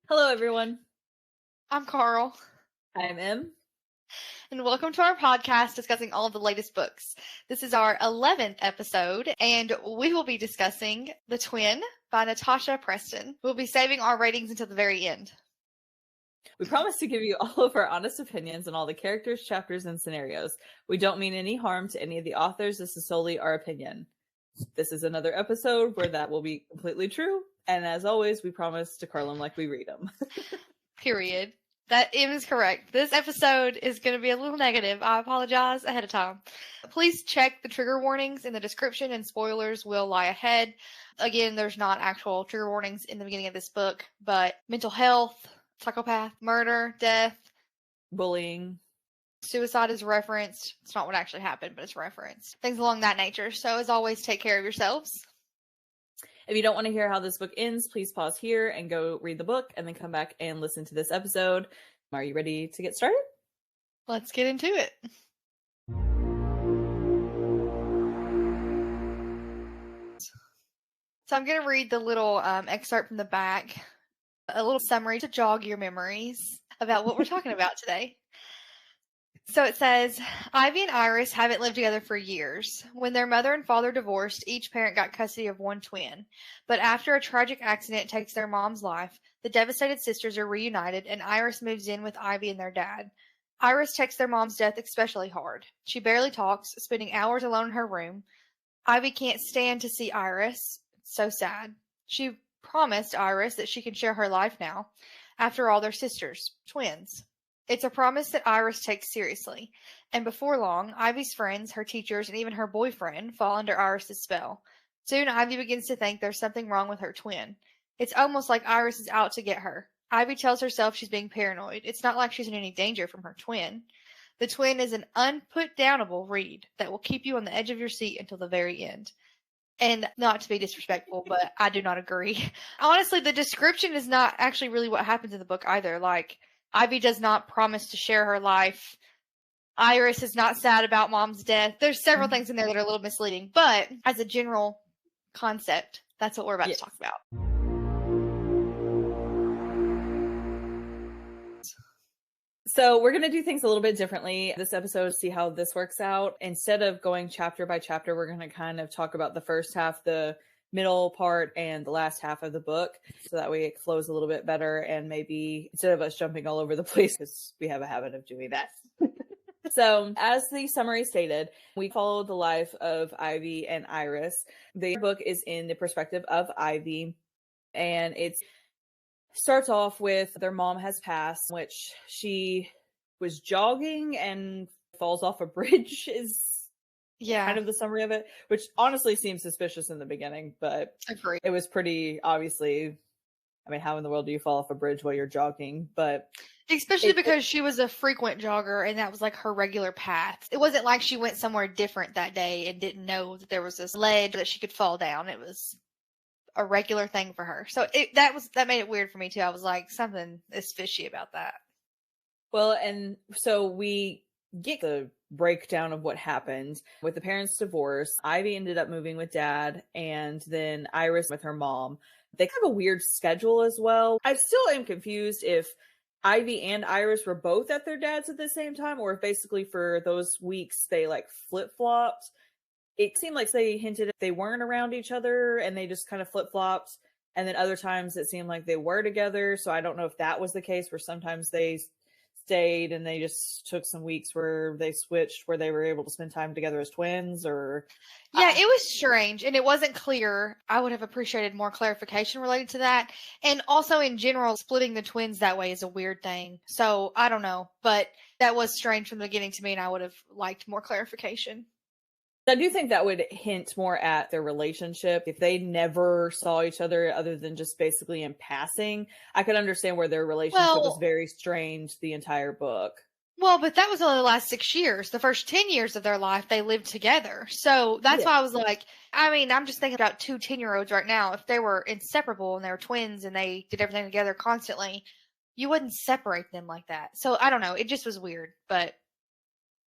Hello, everyone. I'm Carl, I'm Em. and welcome to our podcast discussing all of the latest books. This is our 11th episode, and we will be discussing The Twin by Natasha Preston. We'll be saving our ratings until the very end. We promise to give you all of our honest opinions on all the characters, chapters, and scenarios. We don't mean any harm to any of the authors. This is solely our opinion. This is another episode where that will be completely true. And as always, we promise to Carl them like we read them. Period. That is correct. This episode is going to be a little negative. I apologize ahead of time. Please check the trigger warnings in the description, and spoilers will lie ahead. Again, there's not actual trigger warnings in the beginning of this book, but mental health, psychopath, murder, death, Bullying. suicide is referenced. It's not what actually happened, but it's referenced. Things along that nature. So as always, take care of yourselves. If you don't want to hear how this book ends, please pause here and go read the book and then come back and listen to this episode. Are you ready to get started? Let's get into it. So I'm going to read the little excerpt from the back, a little summary to jog your memories about what we're talking about today. So it says, Ivy and Iris haven't lived together for years. When their mother and father divorced, each parent got custody of one twin. But after a tragic accident takes their mom's life, the devastated sisters are reunited, and Iris moves in with Ivy and their dad. Iris takes their mom's death especially hard. She barely talks, spending hours alone in her room. Ivy can't stand to see Iris. It's so sad. She promised Iris that she can share her life now. After all, they're sisters, twins. It's a promise that Iris takes seriously, and before long, Ivy's friends, her teachers, and even her boyfriend fall under Iris's spell. Soon, Ivy begins to think there's something wrong with her twin. It's almost like Iris is out to get her. Ivy tells herself she's being paranoid. It's not like she's in any danger from her twin. The Twin is an unput-downable read that will keep you on the edge of your seat until the very end. And not to be disrespectful, but I do not agree. Honestly, the description is not actually really what happens in the book either. Like, Ivy does not promise to share her life. Iris is not sad about mom's death. There's several things in there that are a little misleading, but as a general concept, that's what we're about to talk about. So we're going to do things a little bit differently this episode, see how this works out. Instead of going chapter by chapter, we're going to kind of talk about the first half, the middle part, and the last half of the book, so that way it flows a little bit better, and maybe instead of us jumping all over the place, because we have a habit of doing that. So as the summary stated, we follow the life of Ivy and Iris. The book is in the perspective of Ivy, and it starts off with their mom has passed, which she was jogging and falls off a bridge is kind of the summary of it, which honestly seems suspicious in the beginning, but Agreed. It was pretty obviously, I mean, how in the world do you fall off a bridge while you're jogging? But especially because she was a frequent jogger and that was like her regular path. It wasn't like she went somewhere different that day and didn't know that there was this ledge that she could fall down. It was a regular thing for her. So that made it weird for me too. I was like, something is fishy about that. Well, and so we get the breakdown of what happened with the parents' divorce. Ivy ended up moving with dad, and then Iris with her mom. They have a weird schedule as well. I still am confused if Ivy and Iris were both at their dad's at the same time, or if basically for those weeks they like flip-flopped. It seemed like they hinted they weren't around each other and they just kind of flip-flopped. And then other times it seemed like they were together. So I don't know if that was the case, where sometimes they stayed and they just took some weeks where they switched, where they were able to spend time together as twins, or... Yeah, it was strange and it wasn't clear. I would have appreciated more clarification related to that. And also in general, splitting the twins that way is a weird thing. So I don't know, but that was strange from the beginning to me, and I would have liked more clarification. I do think that would hint more at their relationship. If they never saw each other other than just basically in passing, I could understand where their relationship was very strained the entire book. Well, but that was only the last 6 years. The first 10 years of their life, they lived together. So that's why I was like, I mean, I'm just thinking about 2 10-year-olds right now. If they were inseparable and they were twins and they did everything together constantly, you wouldn't separate them like that. So I don't know. It just was weird, but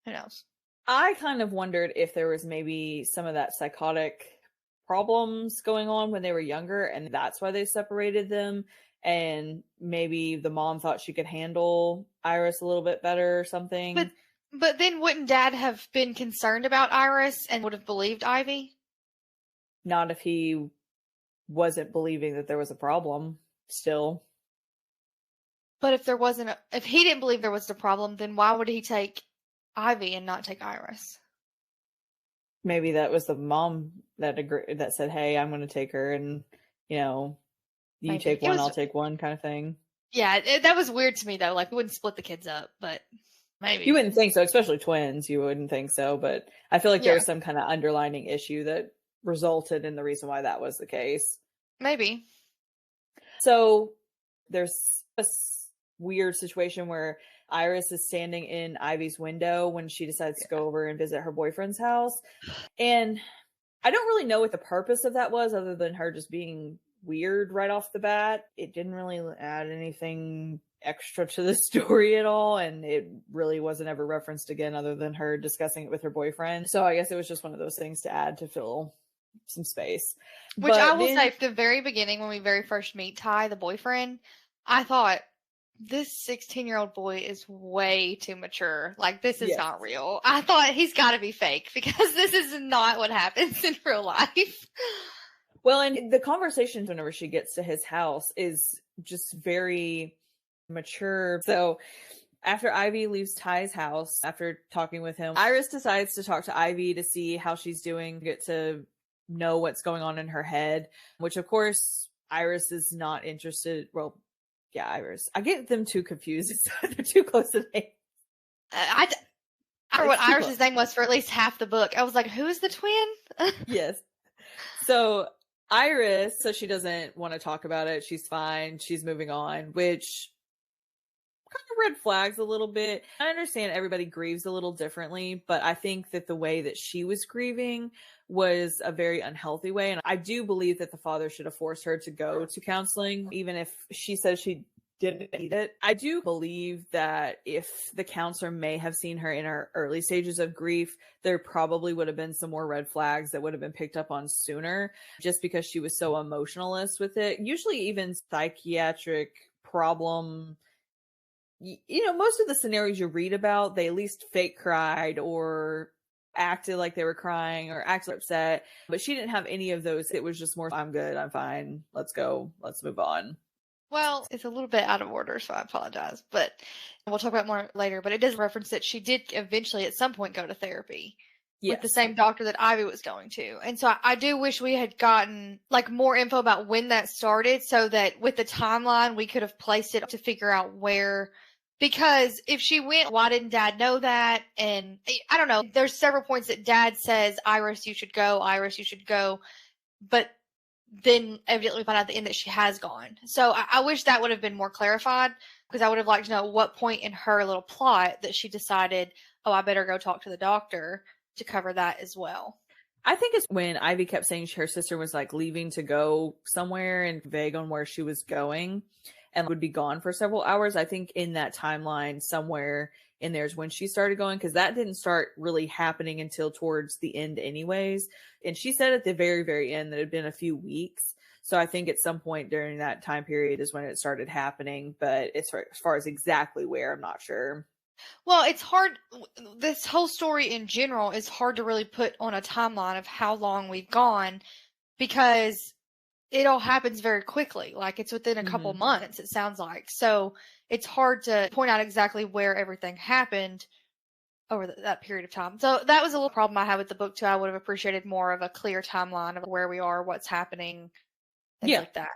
Who knows? I kind of wondered if there was maybe some of that psychotic problems going on when they were younger, and that's why they separated them. And maybe the mom thought she could handle Iris a little bit better or something. But then wouldn't Dad have been concerned about Iris and would have believed Ivy? Not if he wasn't believing that there was a problem still. But if he didn't believe there was a problem, then why would he take Ivy and not take Iris? Maybe that was the mom that said, "Hey, I'm going to take her, and you Maybe. take one, I'll take one," kind of thing. Yeah, that was weird to me though. Like, we wouldn't split the kids up, but maybe You wouldn't think so, especially twins. You wouldn't think so, but I feel like there was some kind of underlining issue that resulted in the reason why that was the case. Maybe. So there's a weird situation where Iris is standing in Ivy's window when she decides to go over and visit her boyfriend's house. And I don't really know what the purpose of that was, other than her just being weird right off the bat. It didn't really add anything extra to the story at all, and it really wasn't ever referenced again other than her discussing it with her boyfriend. So I guess it was just one of those things to add to fill some space. Which I will say, from the very beginning, when we very first meet Ty, the boyfriend, I thought, this 16-year-old boy is way too mature. Like, this is not real. I thought he's got to be fake, because this is not what happens in real life. Well, and the conversations whenever she gets to his house is just very mature. So after Ivy leaves Ty's house, after talking with him, Iris decides to talk to Ivy to see how she's doing, get to know what's going on in her head, which of course Iris is not interested. Well, yeah, Iris. I get them too confused. They're too close to names. I don't know what Iris's name was for at least half the book. I was like, who's the twin? Yes. So Iris, so she doesn't want to talk about it. She's fine. She's moving on, which kind of red flags a little bit. I understand everybody grieves a little differently, but I think that the way that she was grieving was a very unhealthy way. And I do believe that the father should have forced her to go to counseling, even if she says she didn't need it. I do believe that if the counselor may have seen her in her early stages of grief, there probably would have been some more red flags that would have been picked up on sooner, just because she was so emotionalist with it. Usually even psychiatric problem, most of the scenarios you read about, they at least fake cried or acted like they were crying or acted upset, but she didn't have any of those. It was just more, I'm good, I'm fine, let's go, let's move on. Well, it's a little bit out of order, so I apologize, but we'll talk about more later. But it does reference that she did eventually at some point go to therapy with the same doctor that Ivy was going to. And so I do wish we had gotten more info about when that started, so that with the timeline we could have placed it to figure out where. Because if she went, why didn't Dad know that? And I don't know. There's several points that Dad says, Iris, you should go. Iris, you should go. But then evidently we find out at the end that she has gone. So I wish that would have been more clarified, because I would have liked to know what point in her little plot that she decided, oh, I better go talk to the doctor to cover that as well. I think it's when Ivy kept saying her sister was leaving to go somewhere and vague on where she was going and would be gone for several hours. I think in that timeline somewhere in there is when she started going, because that didn't start really happening until towards the end anyways. And she said at the very, very end that it had been a few weeks. So I think at some point during that time period is when it started happening. But as far as exactly where, I'm not sure. Well, it's hard. This whole story in general is hard to really put on a timeline of how long we've gone, because it all happens very quickly. It's within a couple months, it sounds like. So it's hard to point out exactly where everything happened over that period of time. So that was a little problem I had with the book too. I would have appreciated more of a clear timeline of where we are, what's happening, things like that.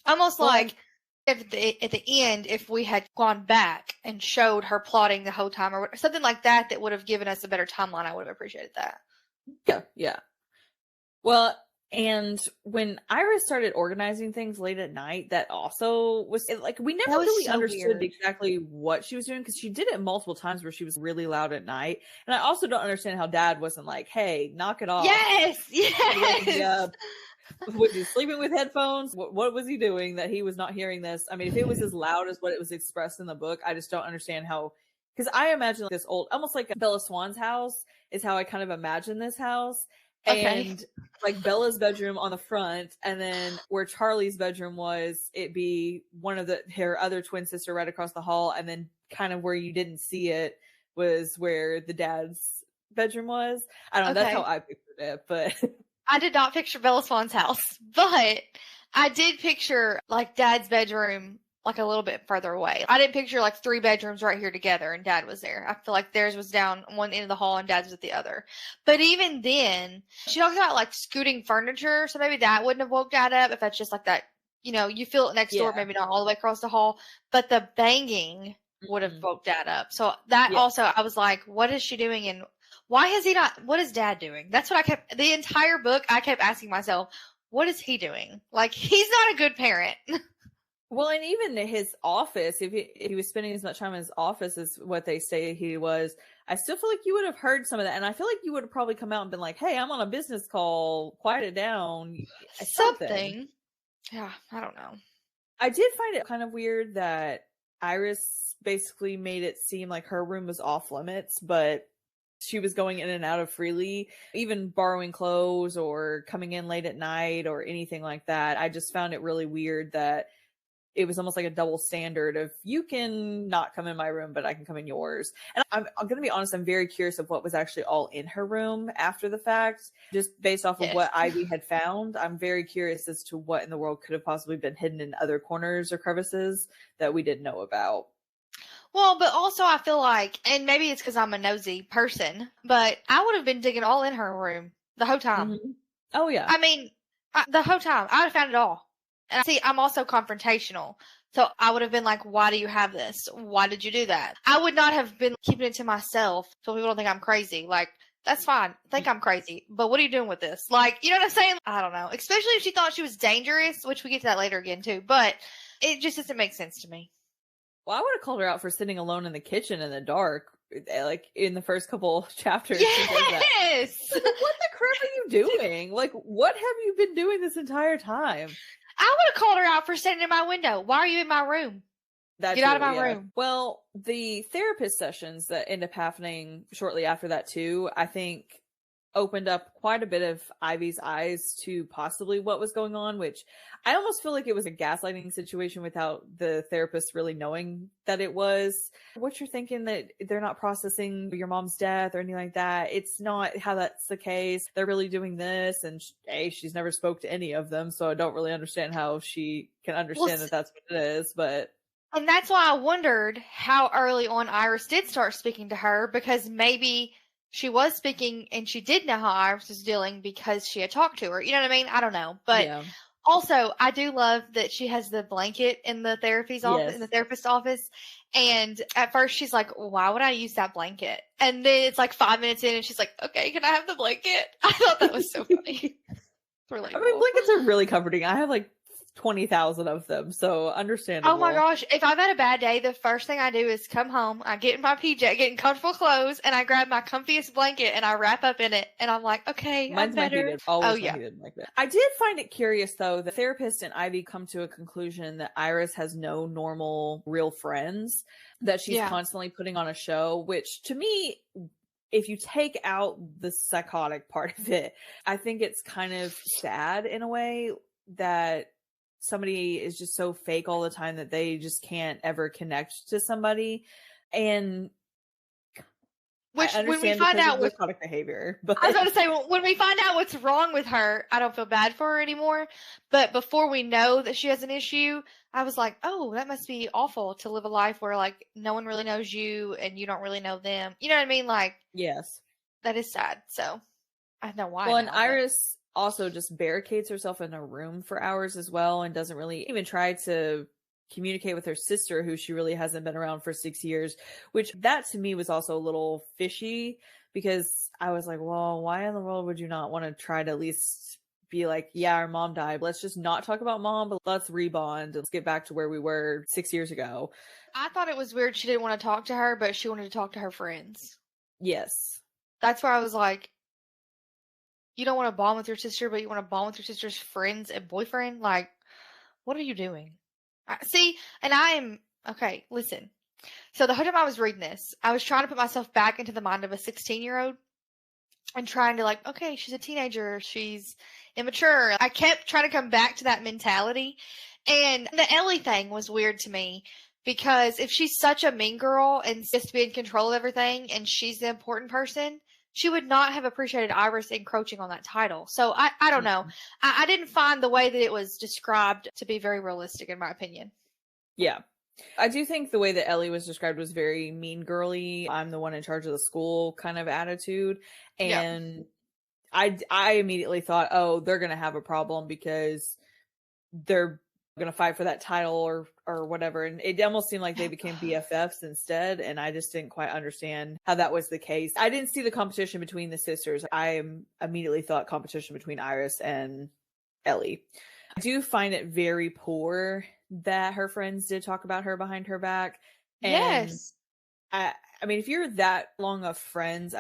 Almost at the end, if we had gone back and showed her plotting the whole time or something like that, that would have given us a better timeline, I would have appreciated that. Yeah. Well, and when Iris started organizing things late at night, that also was we never really understood exactly what she was doing, because she did it multiple times where she was really loud at night. And I also don't understand how Dad wasn't like, hey, knock it off. Yes. Was he sleeping with headphones? What was he doing that he was not hearing this? I mean, if it was as loud as what it was expressed in the book, I just don't understand how because I imagine this old, almost like Bella Swan's house is how I kind of imagine this house. Okay. And like Bella's bedroom on the front, and then where Charlie's bedroom was, it'd be one of her other twin sister right across the hall, and then kind of where you didn't see it was where the dad's bedroom was. I don't know, that's how Okay. I pictured it, but I did not picture Bella Swan's house, but I did picture like Dad's bedroom like a little bit further away. I didn't picture like 3 bedrooms right here together and Dad was there. I feel like theirs was down one end of the hall and Dad's was at the other. But even then, she talks about like scooting furniture, so maybe that wouldn't have woke Dad up if that's just like that, you feel it next door, yeah. maybe not all the way across the hall, but the banging would have woke Dad up. So that also, I was like, what is she doing and why has he not? What is Dad doing? That's what the entire book, I kept asking myself, what is he doing? Like, he's not a good parent. Well, and even his office, if he was spending as much time in his office as what they say he was, I still feel like you would have heard some of that. And I feel like you would have probably come out and been like, hey, I'm on a business call, quiet it down. Something. Yeah, I don't know. I did find it kind of weird that Iris basically made it seem like her room was off limits, but she was going in and out of freely, even borrowing clothes or coming in late at night or anything like that. I just found it really weird that it was almost like a double standard of you can not come in my room, but I can come in yours. And I'm going to be honest, I'm very curious of what was actually all in her room after the fact, just based off of what Ivy had found. I'm very curious as to what in the world could have possibly been hidden in other corners or crevices that we didn't know about. Well, but also I feel like, and maybe it's because I'm a nosy person, but I would have been digging all in her room the whole time. Mm-hmm. Oh, yeah. I mean, the whole time. I would have found it all. And see, I'm also confrontational. So I would have been like, why do you have this? Why did you do that? I would not have been keeping it to myself so people don't think I'm crazy. Like, that's fine. Think I'm crazy. But what are you doing with this? Like, you know what I'm saying? I don't know. Especially if she thought she was dangerous, which we get to that later again too. But it just doesn't make sense to me. Well, I would have called her out for sitting alone in the kitchen in the dark, like in the first couple chapters. Yes! Like, what the crap are you doing? Like, what have you been doing this entire time? I would have called her out for standing in my window. Why are you in my room? Get out of my room. Well, the therapist sessions that end up happening shortly after that too, I think opened up quite a bit of Ivy's eyes to possibly what was going on, which I almost feel like it was a gaslighting situation without the therapist really knowing that it was. What you're thinking that they're not processing your mom's death or anything like that. It's not how that's the case. They're really doing this, and she's never spoke to any of them, so I don't really understand how she can understand that that's what it is, but... And that's why I wondered how early on Iris did start speaking to her, because maybe she was speaking and she did know how Iris was dealing because she had talked to her. You know what I mean? I don't know. But also, I do love that she has the blanket in the office, in the therapist's office. And at first she's like, why would I use that blanket? And then it's like 5 minutes in and she's like, okay, can I have the blanket? I thought that was so funny. Relatable. I mean, blankets are really comforting. I have like 20,000 of them, so understandable. Oh my gosh, if I've had a bad day, the first thing I do is come home, I get in my PJ, get in comfortable clothes, and I grab my comfiest blanket and I wrap up in it, and I'm like, okay, mine's I'm better. Heated. Always heated like that. I did find it curious though, the therapist and Ivy come to a conclusion that Iris has no normal real friends, that she's constantly putting on a show, which to me, if you take out the psychotic part of it, I think it's kind of sad in a way that somebody is just so fake all the time that they just can't ever connect to somebody. And which when we find out what's psychotic behavior, but I was going to say, when we find out what's wrong with her, I don't feel bad for her anymore. But before we know that she has an issue, I was like, oh, that must be awful to live a life where like no one really knows you and you don't really know them. You know what I mean? Like, yes, that is sad. So I know why. Well, and Iris also just barricades herself in a room for hours as well, and doesn't really even try to communicate with her sister, who she really hasn't been around for 6 years, which that to me was also a little fishy, because I was like, well, why in the world would you not want to try to at least be like, yeah, our mom died, let's just not talk about mom, but let's rebond and let's get back to where we were 6 years ago. I thought it was weird she didn't want to talk to her, but she wanted to talk to her friends. Yes. That's where I was like, you don't want to bond with your sister, but you want to bond with your sister's friends and boyfriend? Like, what are you doing? See, and I am, okay, listen. So the whole time I was reading this, I was trying to put myself back into the mind of a 16-year-old and trying to like, okay, she's a teenager, she's immature. I kept trying to come back to that mentality. And the Ellie thing was weird to me because if she's such a mean girl and just to be in control of everything and she's the important person, she would not have appreciated Iris encroaching on that title. So I don't know. I didn't find the way that it was described to be very realistic, in my opinion. Yeah. I do think the way that Ellie was described was very mean girly. I'm the one in charge of the school kind of attitude. And I immediately thought, oh, they're going to have a problem because they're going to fight for that title or whatever. And it almost seemed like they became BFFs instead. And I just didn't quite understand how that was the case. I didn't see the competition between the sisters. I immediately thought competition between Iris and Ellie. I do find it very poor that her friends did talk about her behind her back. And Yes. I mean, if you're that long of friends,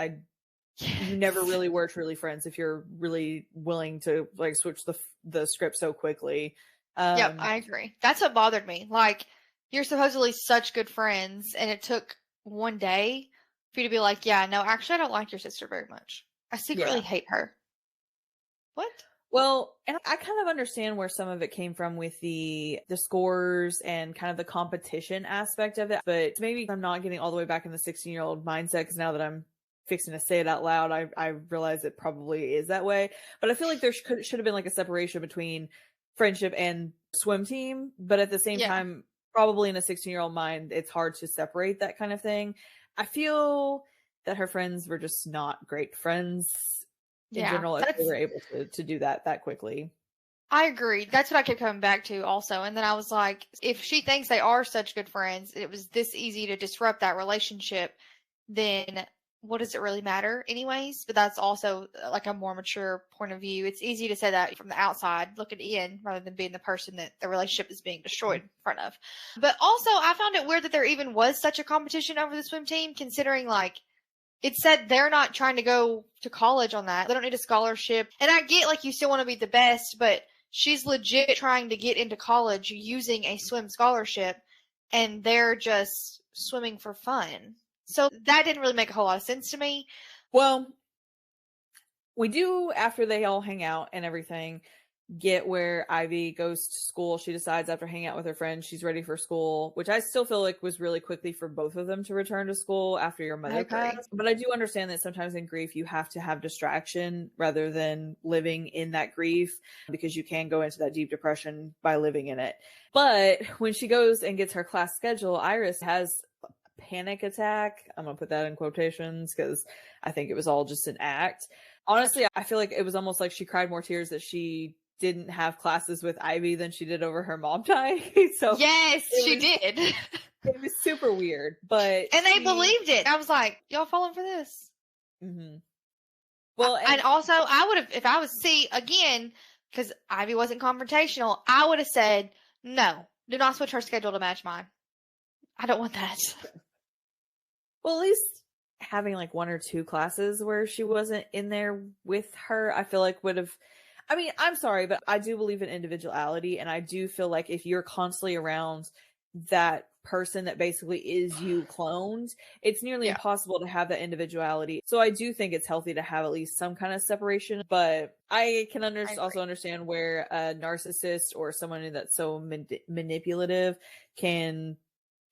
you never really were truly friends if you're really willing to like switch the script so quickly. Yep, I agree. That's what bothered me. Like, you're supposedly such good friends, and it took one day for you to be like, yeah, no, actually, I don't like your sister very much. I secretly hate her. What? Well, and I kind of understand where some of it came from with the scores and kind of the competition aspect of it, but maybe I'm not getting all the way back in the 16-year-old mindset because now that I'm fixing to say it out loud, I realize it probably is that way. But I feel like there should have been like a separation between friendship and swim team, but at the same time, probably in a 16-year-old mind, it's hard to separate that kind of thing. I feel that her friends were just not great friends in general if they were able to do that quickly. I agree. That's what I kept coming back to also. And then I was like, if she thinks they are such good friends, it was this easy to disrupt that relationship, then what does it really matter anyways? But that's also like a more mature point of view. It's easy to say that from the outside looking in rather than being the person that the relationship is being destroyed in front of. But also I found it weird that there even was such a competition over the swim team, considering like it said they're not trying to go to college on that. They don't need a scholarship. And I get like you still want to be the best, but she's legit trying to get into college using a swim scholarship, and they're just swimming for fun. So that didn't really make a whole lot of sense to me. Well, we do, after they all hang out and everything, get where Ivy goes to school. She decides after hanging out with her friends, she's ready for school, which I still feel like was really quickly for both of them to return to school after your mother passed. But I do understand that sometimes in grief, you have to have distraction rather than living in that grief, because you can go into that deep depression by living in it. But when she goes and gets her class schedule, Iris has a panic attack. I'm going to put that in quotations because I think it was all just an act. Honestly, I feel like it was almost like she cried more tears that she didn't have classes with Ivy than she did over her mom dying. So yes, she did. It was super weird, but they believed it. I was like, y'all falling for this? Mm-hmm. Well, and also I would have, if I was again, because Ivy wasn't confrontational, I would have said, no, do not switch her schedule to match mine. I don't want that. Well, at least having like one or two classes where she wasn't in there with her, I feel like would have. I mean, I'm sorry, but I do believe in individuality, and I do feel like if you're constantly around that person that basically is you cloned, it's nearly impossible to have that individuality. So I do think it's healthy to have at least some kind of separation, but I can also understand where a narcissist or someone that's so manipulative can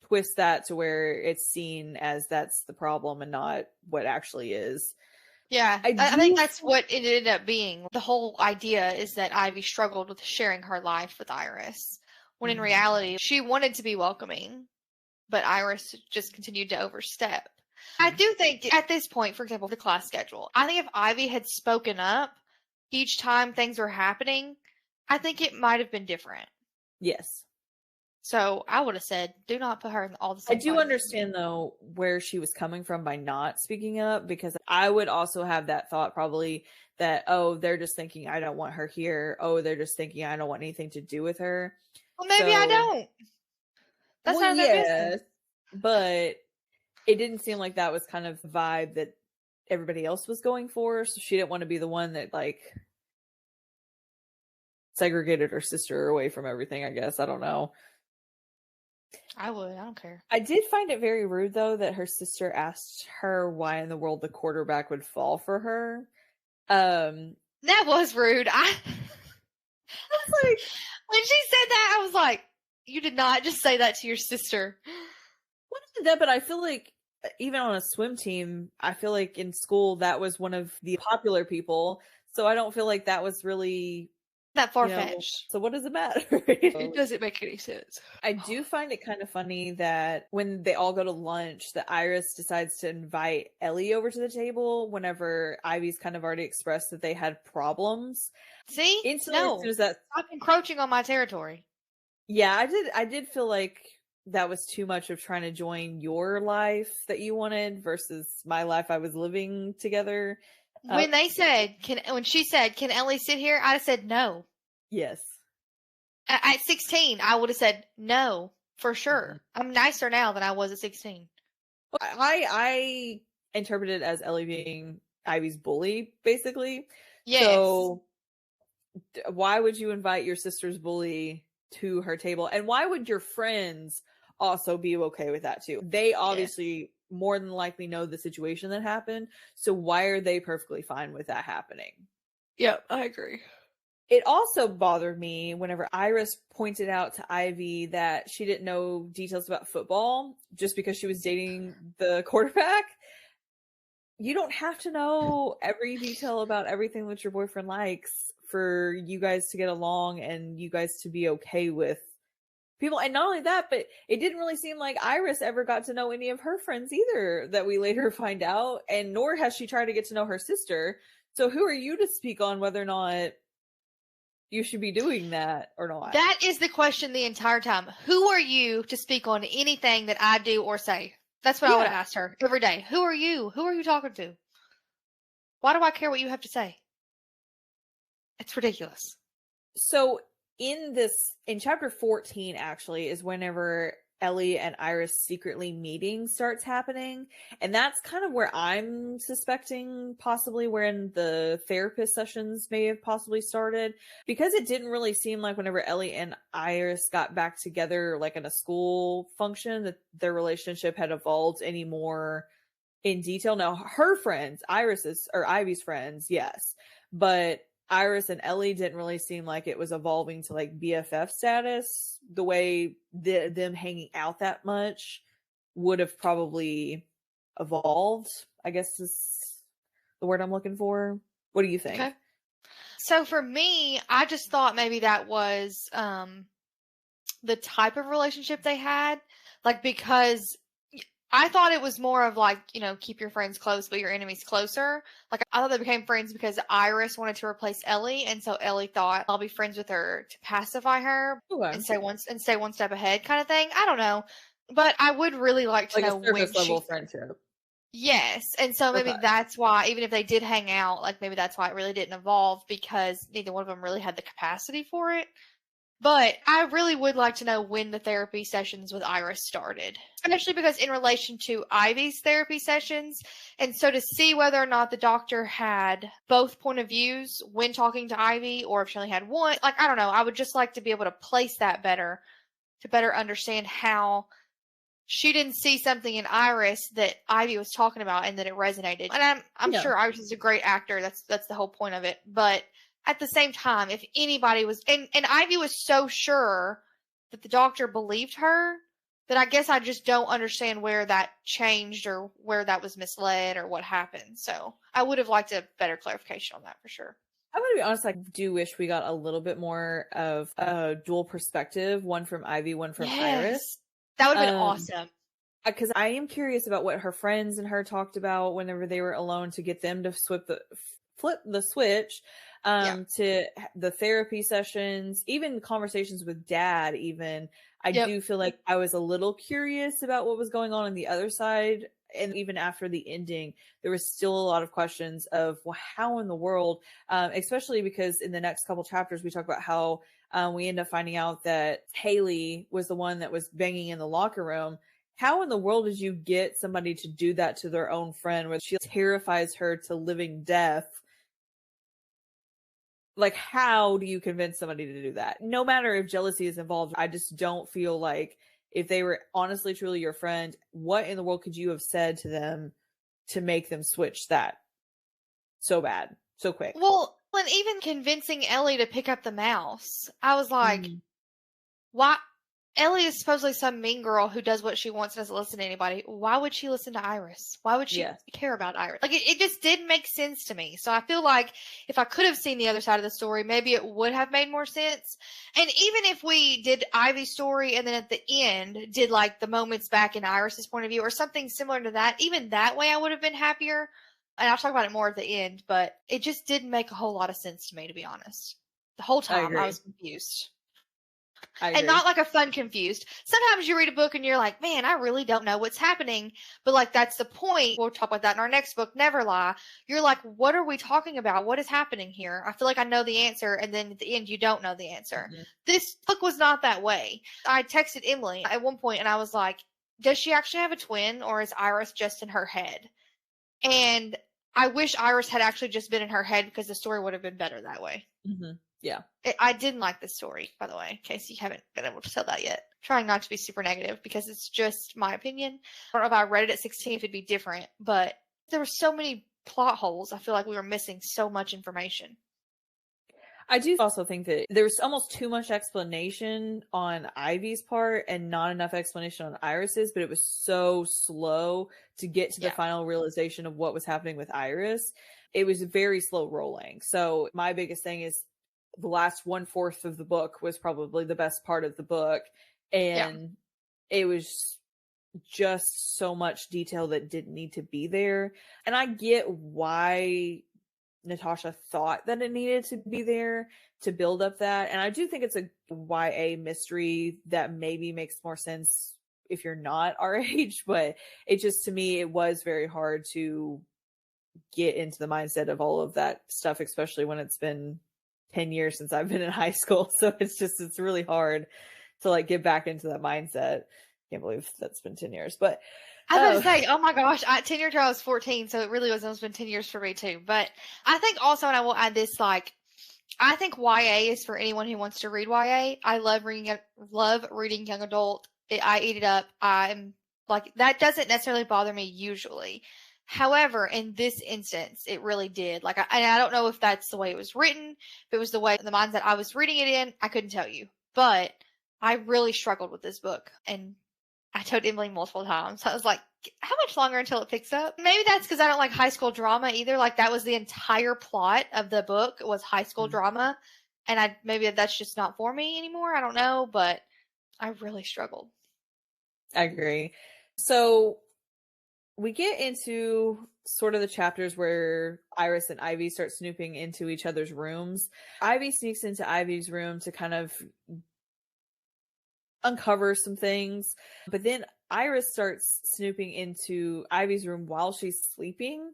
twist that to where it's seen as that's the problem and not what actually is. Yeah, I think that's what it ended up being. The whole idea is that Ivy struggled with sharing her life with Iris, when in reality, she wanted to be welcoming, but Iris just continued to overstep. I do think at this point, for example, the class schedule, I think if Ivy had spoken up each time things were happening, I think it might have been different. Yes. So I would have said, do not put her in all the same. I do understand though where she was coming from by not speaking up, because I would also have that thought probably that, oh, they're just thinking I don't want her here. Oh, they're just thinking I don't want anything to do with her. Well, maybe I don't. That's not their business. But it didn't seem like that was kind of the vibe that everybody else was going for. So she didn't want to be the one that like segregated her sister away from everything, I guess. I don't know. I would. I don't care. I did find it very rude, though, that her sister asked her why in the world the quarterback would fall for her. That was rude. I was like, when she said that, I was like, you did not just say that to your sister. what is that? But I feel like even on a swim team, I feel like in school that was one of the popular people. So I don't feel like that was really That far-fetched. So what does it matter? It doesn't make any sense. I do find it kind of funny that when they all go to lunch, that Iris decides to invite Ellie over to the table whenever Ivy's kind of already expressed that they had problems. See? Instantly, as soon as that, Stop encroaching on my territory. yeah, I did feel like that was too much of trying to join your life that you wanted versus my life I was living together. When when she said, "Can Ellie sit here?" I said no. Yes. At 16, I would have said no for sure. Mm-hmm. I'm nicer now than I was at 16. I interpreted it as Ellie being Ivy's bully, basically. Yes. So why would you invite your sister's bully to her table? And why would your friends also be okay with that too? They obviously more than likely know the situation that happened. So why are they perfectly fine with that happening? Yep, I agree. It also bothered me whenever Iris pointed out to Ivy that she didn't know details about football just because she was dating the quarterback. You don't have to know every detail about everything that your boyfriend likes for you guys to get along and you guys to be okay with people. And not only that, but it didn't really seem like Iris ever got to know any of her friends either that we later find out. And nor has she tried to get to know her sister. So who are you to speak on whether or not you should be doing that or not? That is the question the entire time. Who are you to speak on anything that I do or say? That's what I would ask her every day. Who are you? Who are you talking to? Why do I care what you have to say? It's ridiculous. So in chapter 14 actually is whenever Ellie and Iris secretly meeting starts happening. And that's kind of where I'm suspecting possibly wherein the therapist sessions may have possibly started. Because it didn't really seem like whenever Ellie and Iris got back together, like in a school function, that their relationship had evolved any more in detail. Now, her friends, Ivy's friends, yes. But Iris and Ellie didn't really seem like it was evolving to like BFF status the way them hanging out that much would have probably evolved, I guess is the word I'm looking for. What do you think? Okay. So for me, I just thought maybe that was the type of relationship they had. Like, because I thought it was more of like, keep your friends close, but your enemies closer. Like, I thought they became friends because Iris wanted to replace Ellie, and so Ellie thought, I'll be friends with her to pacify her and stay one step ahead, kind of thing. I don't know, but I would really like to know a surface level friendship. Yes, and so maybe that's why, even if they did hang out, like maybe that's why it really didn't evolve, because neither one of them really had the capacity for it. But I really would like to know when the therapy sessions with Iris started, especially because in relation to Ivy's therapy sessions, and so to see whether or not the doctor had both point of views when talking to Ivy, or if she only had one, like, I don't know. I would just like to be able to place that better, to better understand how she didn't see something in Iris that Ivy was talking about and that it resonated. And I'm sure Iris is a great actor. That's the whole point of it. But at the same time, if anybody was, and Ivy was so sure that the doctor believed her, that I guess I just don't understand where that changed or where that was misled or what happened. So I would have liked a better clarification on that for sure. I'm going to be honest, I do wish we got a little bit more of a dual perspective, one from Ivy, one from Iris. That would have been awesome. Because I am curious about what her friends and her talked about whenever they were alone to get them to flip the switch to the therapy sessions, even conversations with Dad. Even I do feel like I was a little curious about what was going on the other side. And even after the ending, there was still a lot of questions of, well, how in the world, especially because in the next couple chapters, we talk about how we end up finding out that Haley was the one that was banging in the locker room. How in the world did you get somebody to do that to their own friend where she terrifies her to living death? Like, how do you convince somebody to do that? No matter if jealousy is involved, I just don't feel like if they were honestly, truly your friend, what in the world could you have said to them to make them switch that so bad, so quick? Well, and even convincing Ellie to pick up the mouse, I was like, Mhm. why? Ellie is supposedly some mean girl who does what she wants and doesn't listen to anybody. Why would she listen to Iris? Why would she Yes. care about Iris? Like, it just didn't make sense to me. So I feel like if I could have seen the other side of the story, maybe it would have made more sense. And even if we did Ivy's story and then at the end did like the moments back in Iris's point of view or something similar to that, even that way I would have been happier. And I'll talk about it more at the end, but it just didn't make a whole lot of sense to me, to be honest. The whole I time I agree. was confused. I And agree. not like a fun confused. Sometimes you read a book and you're like, man, I really don't know what's happening. But like, that's the point. We'll talk about that in our next book, Never Lie. You're like, what are we talking about? What is happening here? I feel like I know the answer. And then at the end, you don't know the answer. Mhm. This book was not that way. I texted Emily at one point and I was like, does she actually have a twin or is Iris just in her head? And I wish Iris had actually just been in her head because the story would have been better that way. Mhm. Yeah. I didn't like this story, by the way, in case you haven't been able to tell that yet. Trying not to be super negative because it's just my opinion. I don't know if I read it at 16 if it'd be different, but there were so many plot holes. I feel like we were missing so much information. I do also think that there's almost too much explanation on Ivy's part and not enough explanation on Iris's, but it was so slow to get to the Yeah. final realization of what was happening with Iris. It was very slow rolling. So my biggest thing is the last 1/4 of the book was probably the best part of the book. Yeah. And it was just so much detail that didn't need to be there. And I get why Natasha thought that it needed to be there to build up that. And I do think it's a YA mystery that maybe makes more sense if you're not our age, but it just, to me, it was very hard to get into the mindset of all of that stuff, especially when it's been 10 years since I've been in high school. So it's really hard to like get back into that mindset. Can't believe that's been 10 years, but I was about to say, oh my gosh, 10 years ago I was 14, so it really was almost been 10 years for me too. But I think also, and I will add this, like, I think YA is for anyone who wants to read YA. I love reading young adult. I eat it up. I'm like, that doesn't necessarily bother me usually. However, in this instance, it really did. Like, and I don't know if that's the way it was written, if it was the way, the mindset I was reading it in, I couldn't tell you. But I really struggled with this book. And I told Emily multiple times. I was like, how much longer until it picks up? Maybe that's because I don't like high school drama either. Like, that was the entire plot of the book was high school drama. And maybe that's just not for me anymore. I don't know, but I really struggled. I agree. So we get into sort of the chapters where Iris and Ivy start snooping into each other's rooms. Ivy sneaks into Ivy's room to kind of uncover some things, but then Iris starts snooping into Ivy's room while she's sleeping,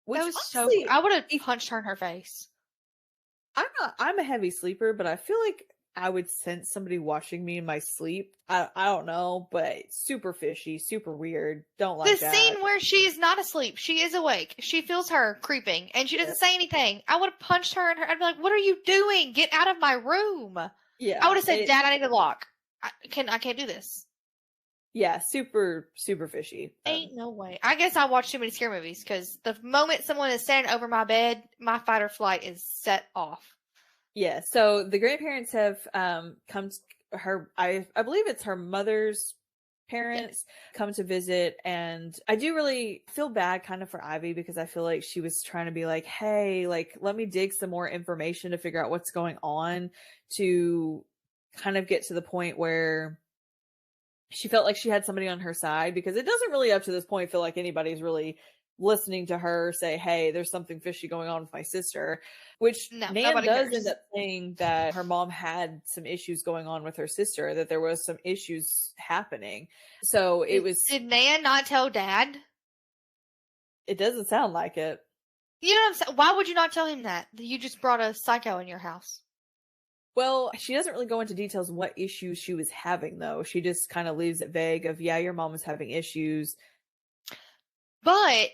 which That was honestly, I would have punched her in her face. I'm a heavy sleeper, but I feel like I would sense somebody watching me in my sleep. I don't know, but super fishy, super weird. Don't like The that. scene where she is not asleep, she is awake. She feels her creeping, and she doesn't say anything. I would have punched her in her. I'd be like, "What are you doing? Get out of my room!" Yeah, I would have said, "Dad, I need to lock. I can't do this." Yeah, super fishy. Ain't no way. I guess I watch too many scary movies because the moment someone is standing over my bed, my fight or flight is set off. Yeah, so the grandparents have come to her, I believe it's her mother's parents come to visit, and I do really feel bad kind of for Ivy because I feel like she was trying to be like, hey, like, let me dig some more information to figure out what's going on, to kind of get to the point where she felt like she had somebody on her side, because it doesn't really up to this point feel like anybody's really listening to her say, hey, there's something fishy going on with my sister, which No, Nan nobody does cares. end up saying that her mom had some issues going on with her sister, that there was some issues happening. So it was, Did Nan not tell Dad? it doesn't sound like it. You know what I'm saying? Why would you not tell him that? You just brought a psycho in your house. Well, she doesn't really go into details what issues she was having, though. She just kind of leaves it vague of, yeah, your mom was having issues. But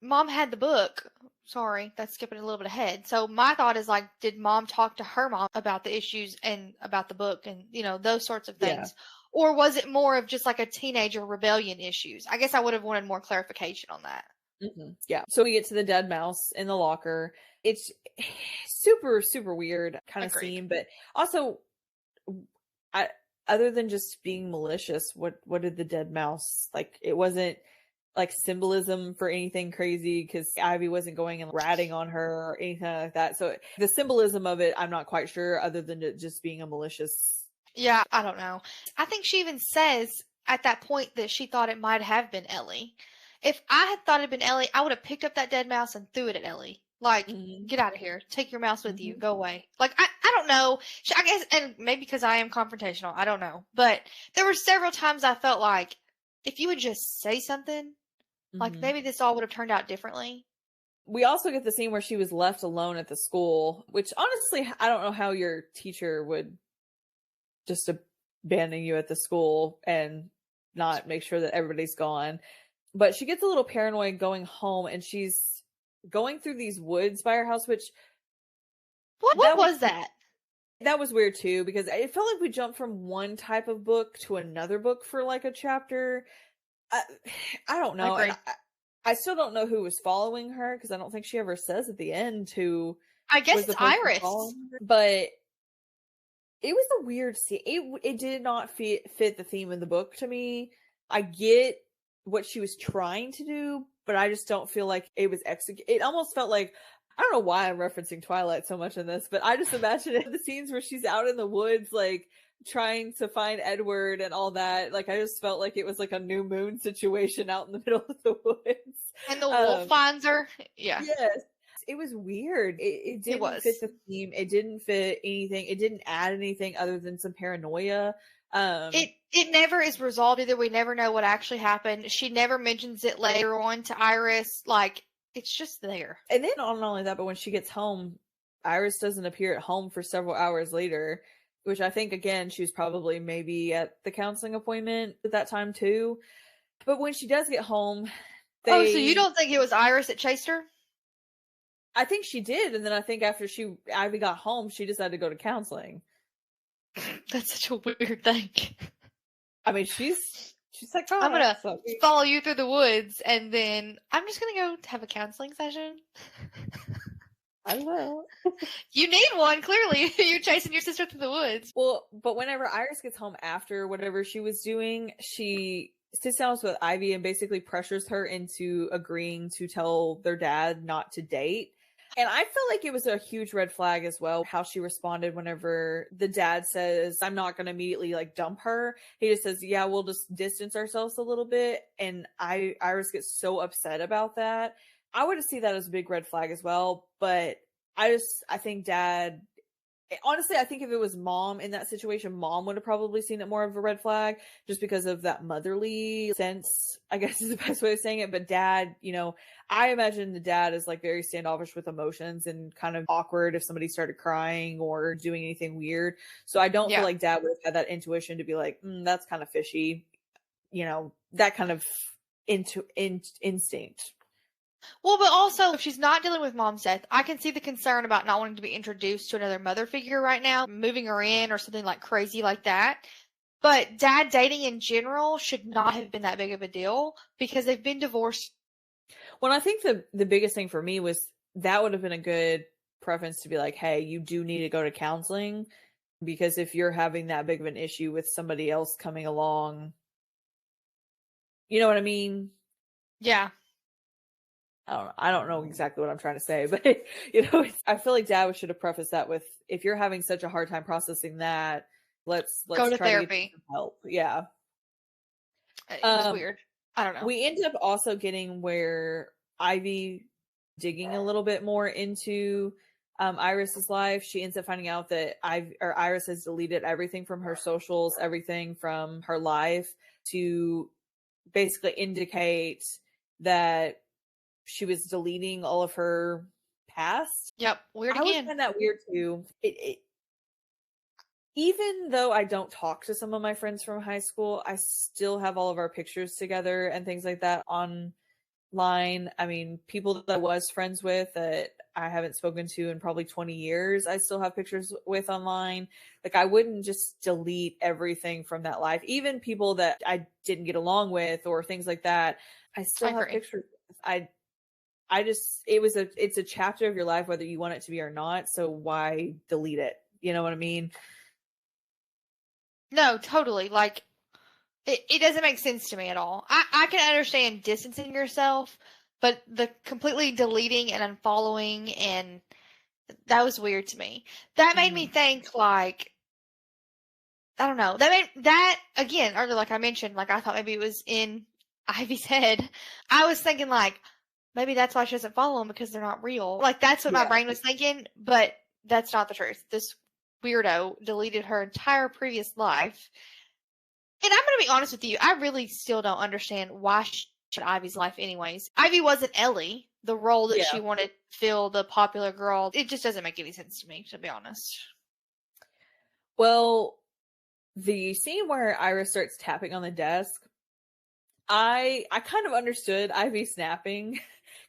Mom had the book. Sorry, that's skipping a little bit ahead. So my thought is like, did Mom talk to her mom about the issues and about the book and, those sorts of things? Yeah. Or was it more of just like a teenager rebellion issues? I guess I would have wanted more clarification on that. Yeah. So we get to the dead mouse in the locker. It's super, super weird kind of Agreed. scene, but also, other than just being malicious, what did the dead mouse like? It wasn't like symbolism for anything crazy because Ivy wasn't going and ratting on her or anything like that. So the symbolism of it, I'm not quite sure, other than it just being a malicious. Yeah, I don't know. I think she even says at that point that she thought it might have been Ellie. If I had thought it had been Ellie, I would have picked up that dead mouse and threw it at Ellie. Like, get out of here. Take your mouse with you. Go away. Like, I don't know. I guess, and maybe because I am confrontational, I don't know. But there were several times I felt like if you would just say something, like maybe this all would have turned out differently. We also get the scene where she was left alone at the school, which honestly, I don't know how your teacher would just abandon you at the school and not make sure that everybody's gone. But she gets a little paranoid going home, and she's going through these woods by her house, which What was that? That was weird too, because it felt like we jumped from one type of book to another book for like a chapter. I don't know. And I still don't know who was following her, because I don't think she ever says at the end who. I guess it's Iris. But it was a weird scene. It did not fit the theme of the book to me. I get what she was trying to do, but I just don't feel like it was executed. It almost felt like, I don't know why I'm referencing Twilight so much in this, but I just imagine it, the scenes where she's out in the woods, like trying to find Edward and all that. Like, I just felt like it was like a New Moon situation out in the middle of the woods. And the wolf finds her. Yeah. Yes. It was weird. It didn't fit the theme. It didn't fit anything. It didn't add anything other than some paranoia. It never is resolved either. We never know what actually happened. She never mentions it later on to Iris. Like, it's just there. And then not only that, but when she gets home, Iris doesn't appear at home for several hours later, which I think, again, she was probably maybe at the counseling appointment at that time too. But when she does get home, so you don't think it was Iris that chased her? I think she did, and then I think after Ivy got home, she decided to go to counseling. That's such a weird thing. I mean, she's like, oh, I'm gonna follow you through the woods, and then I'm just gonna go have a counseling session. I will. You need one, clearly. You're chasing your sister through the woods. Well, but whenever Iris gets home after whatever she was doing, she sits down with Ivy and basically pressures her into agreeing to tell their dad not to date. And I feel like it was a huge red flag as well, how she responded whenever the dad says, I'm not going to immediately like dump her. He just says, yeah, we'll just distance ourselves a little bit. And Iris gets so upset about that. I would see that as a big red flag as well. But I think dad, honestly, I think if it was mom in that situation, mom would have probably seen it more of a red flag just because of that motherly sense, I guess is the best way of saying it. But dad, I imagine the dad is like very standoffish with emotions and kind of awkward if somebody started crying or doing anything weird. So I don't feel like dad would have had that intuition to be like, that's kind of fishy, that kind of instinct. Well, but also, if she's not dealing with mom's death, I can see the concern about not wanting to be introduced to another mother figure right now, moving her in or something like crazy like that. But dad dating in general should not have been that big of a deal because they've been divorced. Well, I think the biggest thing for me was that would have been a good preference to be like, hey, you do need to go to counseling, because if you're having that big of an issue with somebody else coming along, you know what I mean? Yeah. I don't know exactly what I'm trying to say, but I feel like dad should have prefaced that with, if you're having such a hard time processing that, let's go to try therapy. To get some help. Yeah. It was weird. I don't know. We end up also getting where Ivy digging a little bit more into Iris's life. She ends up finding out that Iris has deleted everything from her socials, everything from her life, to basically indicate that she was deleting all of her past. Yep, weird again. I would find that weird too. Even though I don't talk to some of my friends from high school, I still have all of our pictures together and things like that online. I mean, people that I was friends with that I haven't spoken to in probably 20 years, I still have pictures with online. Like, I wouldn't just delete everything from that life, even people that I didn't get along with or things like that. I still I have agree. pictures. I just, it's a chapter of your life, whether you want it to be or not. So why delete it? You know what I mean? No, totally. Like, it doesn't make sense to me at all. I can understand distancing yourself, but the completely deleting and unfollowing, and that was weird to me. That made me Mhm. think, like, I don't know. That made that again, earlier, like I mentioned, like I thought maybe it was in Ivy's head. I was thinking like maybe that's why she doesn't follow them because they're not real. Like that's what my Yeah. brain was thinking, but that's not the truth. This weirdo deleted her entire previous life. And I'm gonna be honest with you, I really still don't understand why she had Ivy's life anyways. Ivy wasn't Ellie, the role that she Yeah. wanted to fill, the popular girl. It just doesn't make any sense to me, to be honest. Well, the scene where Iris starts tapping on the desk, I kind of understood Ivy snapping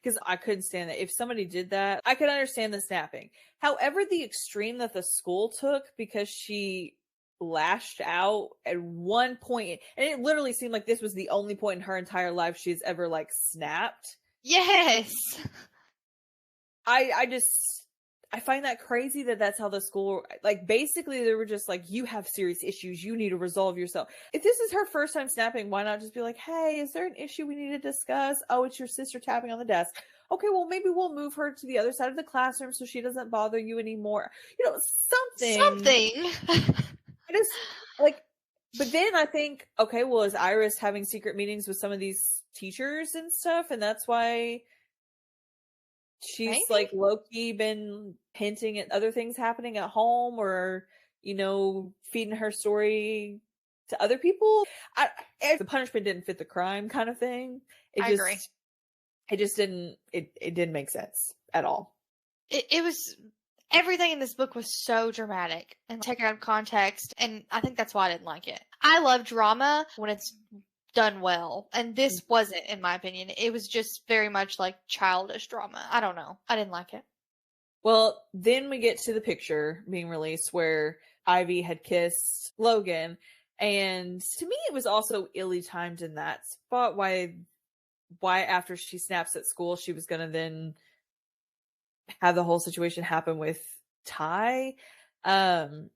because I couldn't stand that. If somebody did that, I could understand the snapping. However, the extreme that the school took because she lashed out at one point, and it literally seemed like this was the only point in her entire life she's ever like snapped. Yes. I just I find that crazy that that's how the school, like, basically they were just like, you have serious issues, you need to resolve yourself. If this is her first time snapping, why not just be like, hey, is there an issue we need to discuss? Oh, it's your sister tapping on the desk. Okay, well, maybe we'll move her to the other side of the classroom so she doesn't bother you anymore. You know, something. Something. I just like, but then I think, okay, well, is Iris having secret meetings with some of these teachers and stuff, and that's why she's like Maybe. low-key been hinting at other things happening at home, or feeding her story to other people. If the punishment didn't fit the crime kind of thing, it I agree. just it just didn't it didn't make sense at all. It was everything in this book was so dramatic and taken out of context, and I think that's why I didn't like it. I love drama when it's done well, and this wasn't, in my opinion. It was just very much like childish drama. I don't know. I didn't like it. Well, then we get to the picture being released where Ivy had kissed Logan, and to me it was also illy timed in that spot. Why after she snaps at school she was gonna then have the whole situation happen with Ty. Um,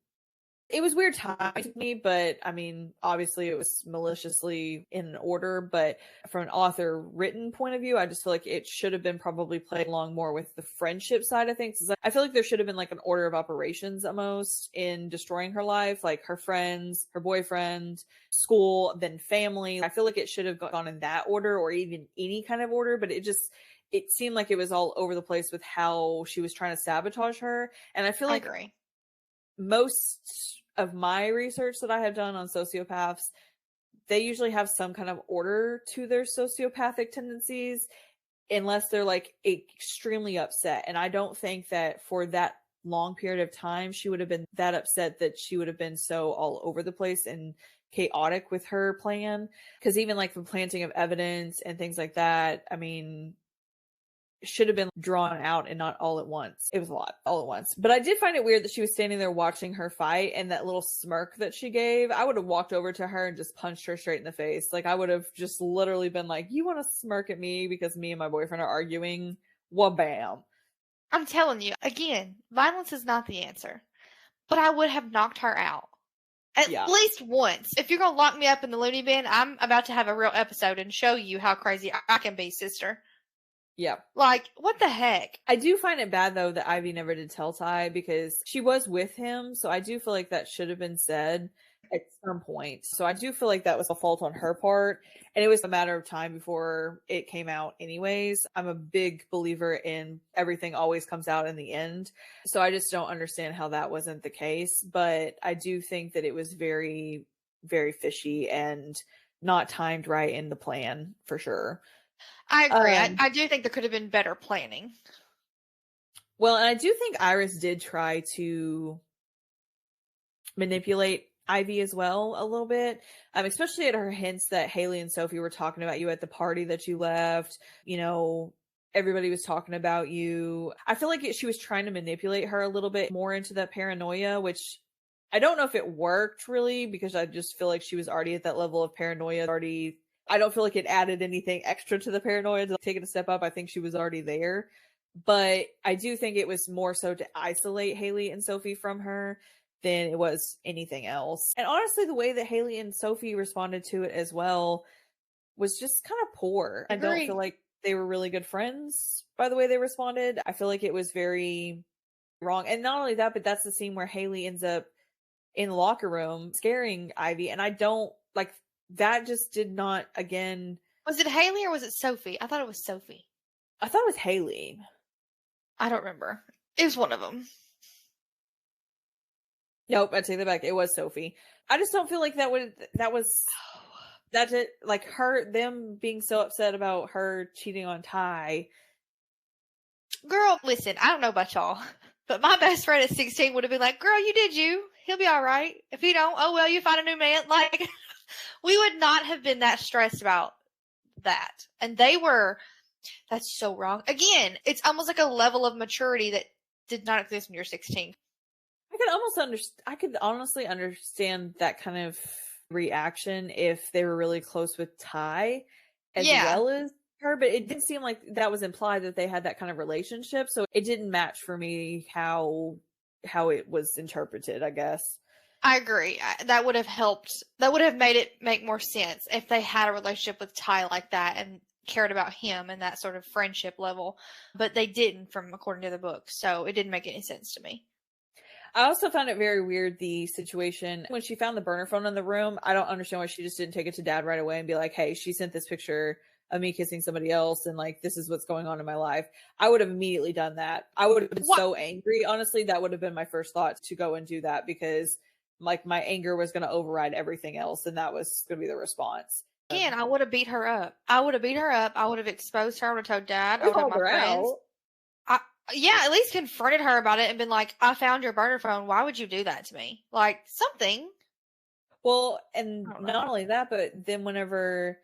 it was weird timing to me, but I mean, obviously it was maliciously in order. But from an author written point of view, I just feel like it should have been probably played along more with the friendship side of things. I feel like there should have been like an order of operations almost in destroying her life, like her friends, her boyfriend, school, then family. I feel like it should have gone in that order, or even any kind of order, but it seemed like it was all over the place with how she was trying to sabotage her. And I feel I like agree. most of my research that I have done on sociopaths, they usually have some kind of order to their sociopathic tendencies, unless they're like extremely upset. And I don't think that for that long period of time she would have been that upset that she would have been so all over the place and chaotic with her plan. Because even like the planting of evidence and things like that, I mean, should have been drawn out and not all at once. It was a lot all at once. But I did find it weird that she was standing there watching her fight, and that little smirk that she gave. I would have walked over to her and just punched her straight in the face. Like, I would have just literally been like, you want to smirk at me because me and my boyfriend are arguing? Wha-bam. I'm telling you, again, violence is not the answer. But I would have knocked her out. At Yeah. least once. If you're going to lock me up in the loony bin, I'm about to have a real episode and show you how crazy I can be, sister. Yeah. Like, what the heck? I do find it bad though that Ivy never did tell Ty, because she was with him, so I do feel like that should have been said at some point. So I do feel like that was a fault on her part, and it was a matter of time before it came out anyways. I'm a big believer in everything always comes out in the end. So I just don't understand how that wasn't the case, but I do think that it was very, very fishy and not timed right in the plan for sure. I agree. Um I do think there could have been better planning. Well, and I do think Iris did try to manipulate Ivy as well a little bit, especially at her hints that Haley and Sophie were talking about you at the party that you left. You know, everybody was talking about you. I feel like she was trying to manipulate her a little bit more into that paranoia, which I don't know if it worked really, because I just feel like she was already at that level of paranoia already. I don't feel like it added anything extra to the paranoia to take it a step up. I think she was already there. But I do think it was more so to isolate Haley and Sophie from her than it was anything else. And honestly, the way that Haley and Sophie responded to it as well was just kind of poor. I don't feel Agree. like they were really good friends by the way they responded. I feel like it was very wrong. And not only that, but that's the scene where Haley ends up in the locker room scaring Ivy. And I don't like that, just did not, again. Was it Haley or was it Sophie? I thought it was Sophie. I thought it was Haley. I don't remember. It was one of them. Nope, I take that back. It was Sophie. I just don't feel like that's it. Like them being so upset about her cheating on Ty. Girl, listen, I don't know about y'all, but my best friend at 16 would have been like, girl, you did you. He'll be all right. If he don't, oh, well, you find a new man. Like, we would not have been that stressed about that. And that's so wrong. Again, it's almost like a level of maturity that did not exist when you're 16. I could honestly understand that kind of reaction if they were really close with Ty as well as her, but it didn't seem like that was implied that they had that kind of relationship, so it didn't match for me how it was interpreted, I guess. I agree. That would have helped. That would have made it make more sense if they had a relationship with Ty like that and cared about him and that sort of friendship level, but they didn't, from according to the book, so it didn't make any sense to me. I also found it very weird, the situation when she found the burner phone in the room. I don't understand why she just didn't take it to Dad right away and be like, hey, she sent this picture of me kissing somebody else and like this is what's going on in my life. I would have immediately done that. I would have been so angry. Honestly, that would have been my first thought, to go and do that, because like my anger was going to override everything else, and that was going to be the response. Again, I would have beat her up. I would have exposed her. I would have told Dad. I would have told my friends. Yeah, at least confronted her about it and been like, I found your burner phone. Why would you do that to me? Like, something. Well, and not only that, but then whenever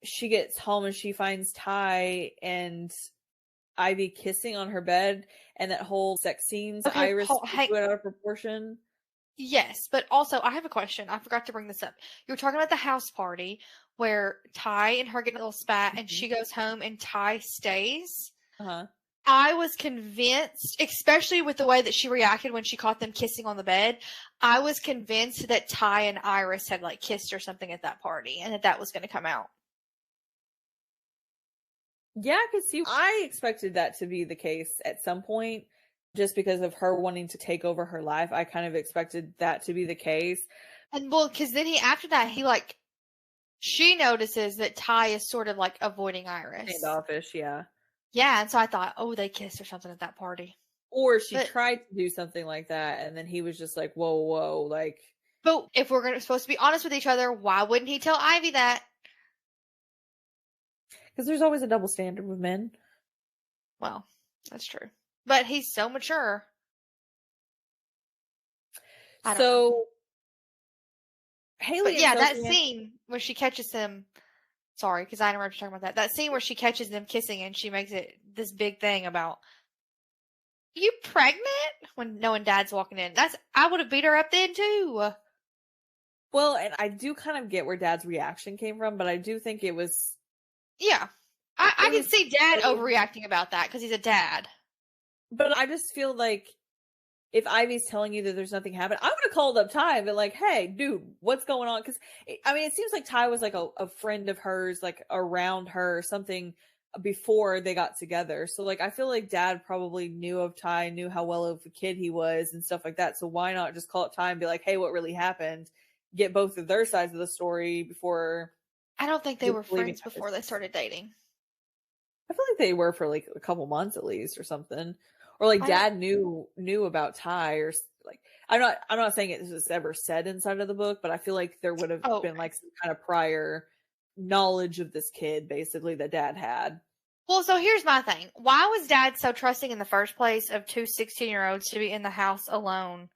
she gets home and she finds Ty and Ivy kissing on her bed, and that whole sex scenes, Iris blew it out of proportion. Yes, but also I have a question. I forgot to bring this up. You were talking about the house party where Ty and her get a little spat, and she goes home and Ty stays. Uh-huh. I was convinced, especially with the way that she reacted when she caught them kissing on the bed, I was convinced that Ty and Iris had like kissed or something at that party, and that was going to come out. Yeah, I could see. I expected that to be the case at some point, just because of her wanting to take over her life. I kind of expected that to be the case. And well, because then after that, she notices that Ty is sort of like avoiding Iris. Standoffish, yeah. Yeah, and so I thought, oh, they kissed or something at that party. Or she tried to do something like that, and then he was just like, whoa, like. But if we're supposed to be honest with each other, why wouldn't he tell Ivy that? Because there's always a double standard with men. Well, that's true. But he's so mature. So, Haley. But yeah, that scene where she catches him. Sorry, because I interrupted talking about that. That scene where she catches them kissing and she makes it this big thing about, you pregnant? When knowing Dad's walking in. I would have beat her up then too. Well, and I do kind of get where Dad's reaction came from, but I do think it was. Yeah. I can see Dad overreacting about that because he's a dad. But I just feel like if Ivy's telling you that there's nothing happening, I would have called up Ty and been like, hey, dude, what's going on? Because, I mean, it seems like Ty was like a friend of hers, like around her or something before they got together. So, like, I feel like Dad probably knew of Ty, knew how well of a kid he was and stuff like that. So why not just call up Ty and be like, hey, what really happened? Get both of their sides of the story before. I don't think they were friends before they started dating. I feel like they were for like a couple months at least or something. Or like Dad knew about Ty, or like I'm not saying it was ever said inside of the book, but I feel like there would have been like some kind of prior knowledge of this kid basically that Dad had. Well, so here's my thing. Why was Dad so trusting in the first place of two 16-year-olds to be in the house alone?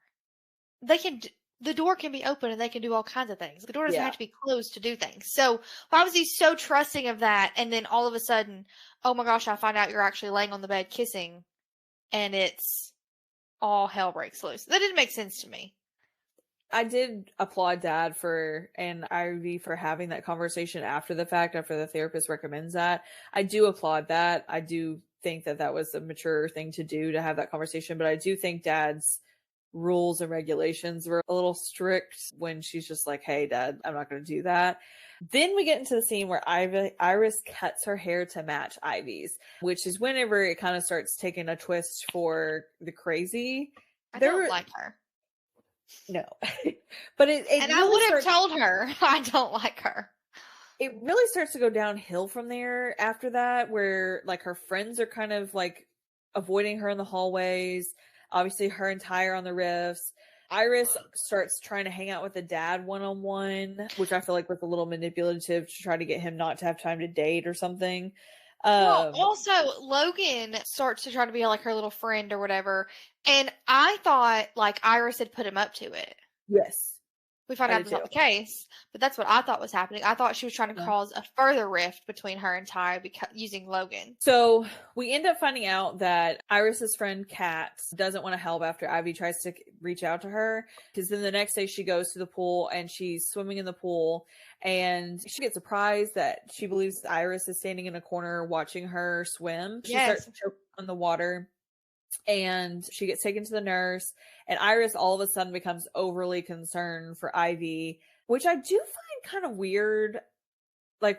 They can the door can be open and they can do all kinds of things. The door doesn't Yeah. have to be closed to do things. So why was he so trusting of that? And then all of a sudden, oh my gosh, I find out you're actually laying on the bed kissing, and it's all hell breaks loose. That didn't make sense to me. I did applaud Dad and Ivy for having that conversation after the fact, after the therapist recommends that. I do applaud that. I do think that was a mature thing to do, to have that conversation. But I do think Dad's rules and regulations were a little strict when she's just like, hey, Dad, I'm not going to do that. Then we get into the scene where Iris cuts her hair to match Ivy's, which is whenever it kind of starts taking a twist for the crazy. I don't like her. No. But it and really I would have told her I don't like her. It really starts to go downhill from there after that, where like her friends are kind of like avoiding her in the hallways. Obviously, her and Ty are on the riffs. Iris starts trying to hang out with the dad one-on-one, which I feel like was a little manipulative to try to get him not to have time to date or something. Well, also, Logan starts to try to be like her little friend or whatever. And I thought like Iris had put him up to it. Yes. We find out that's not the case, but that's what I thought was happening. I thought she was trying to cause a further rift between her and Ty using Logan. So we end up finding out that Iris's friend Kat doesn't want to help after Ivy tries to reach out to her, because then the next day she goes to the pool and she's swimming in the pool and she gets surprised that she believes Iris is standing in a corner watching her swim. She starts choking on the water. And she gets taken to the nurse, and Iris all of a sudden becomes overly concerned for Ivy, which I do find kind of weird. Like,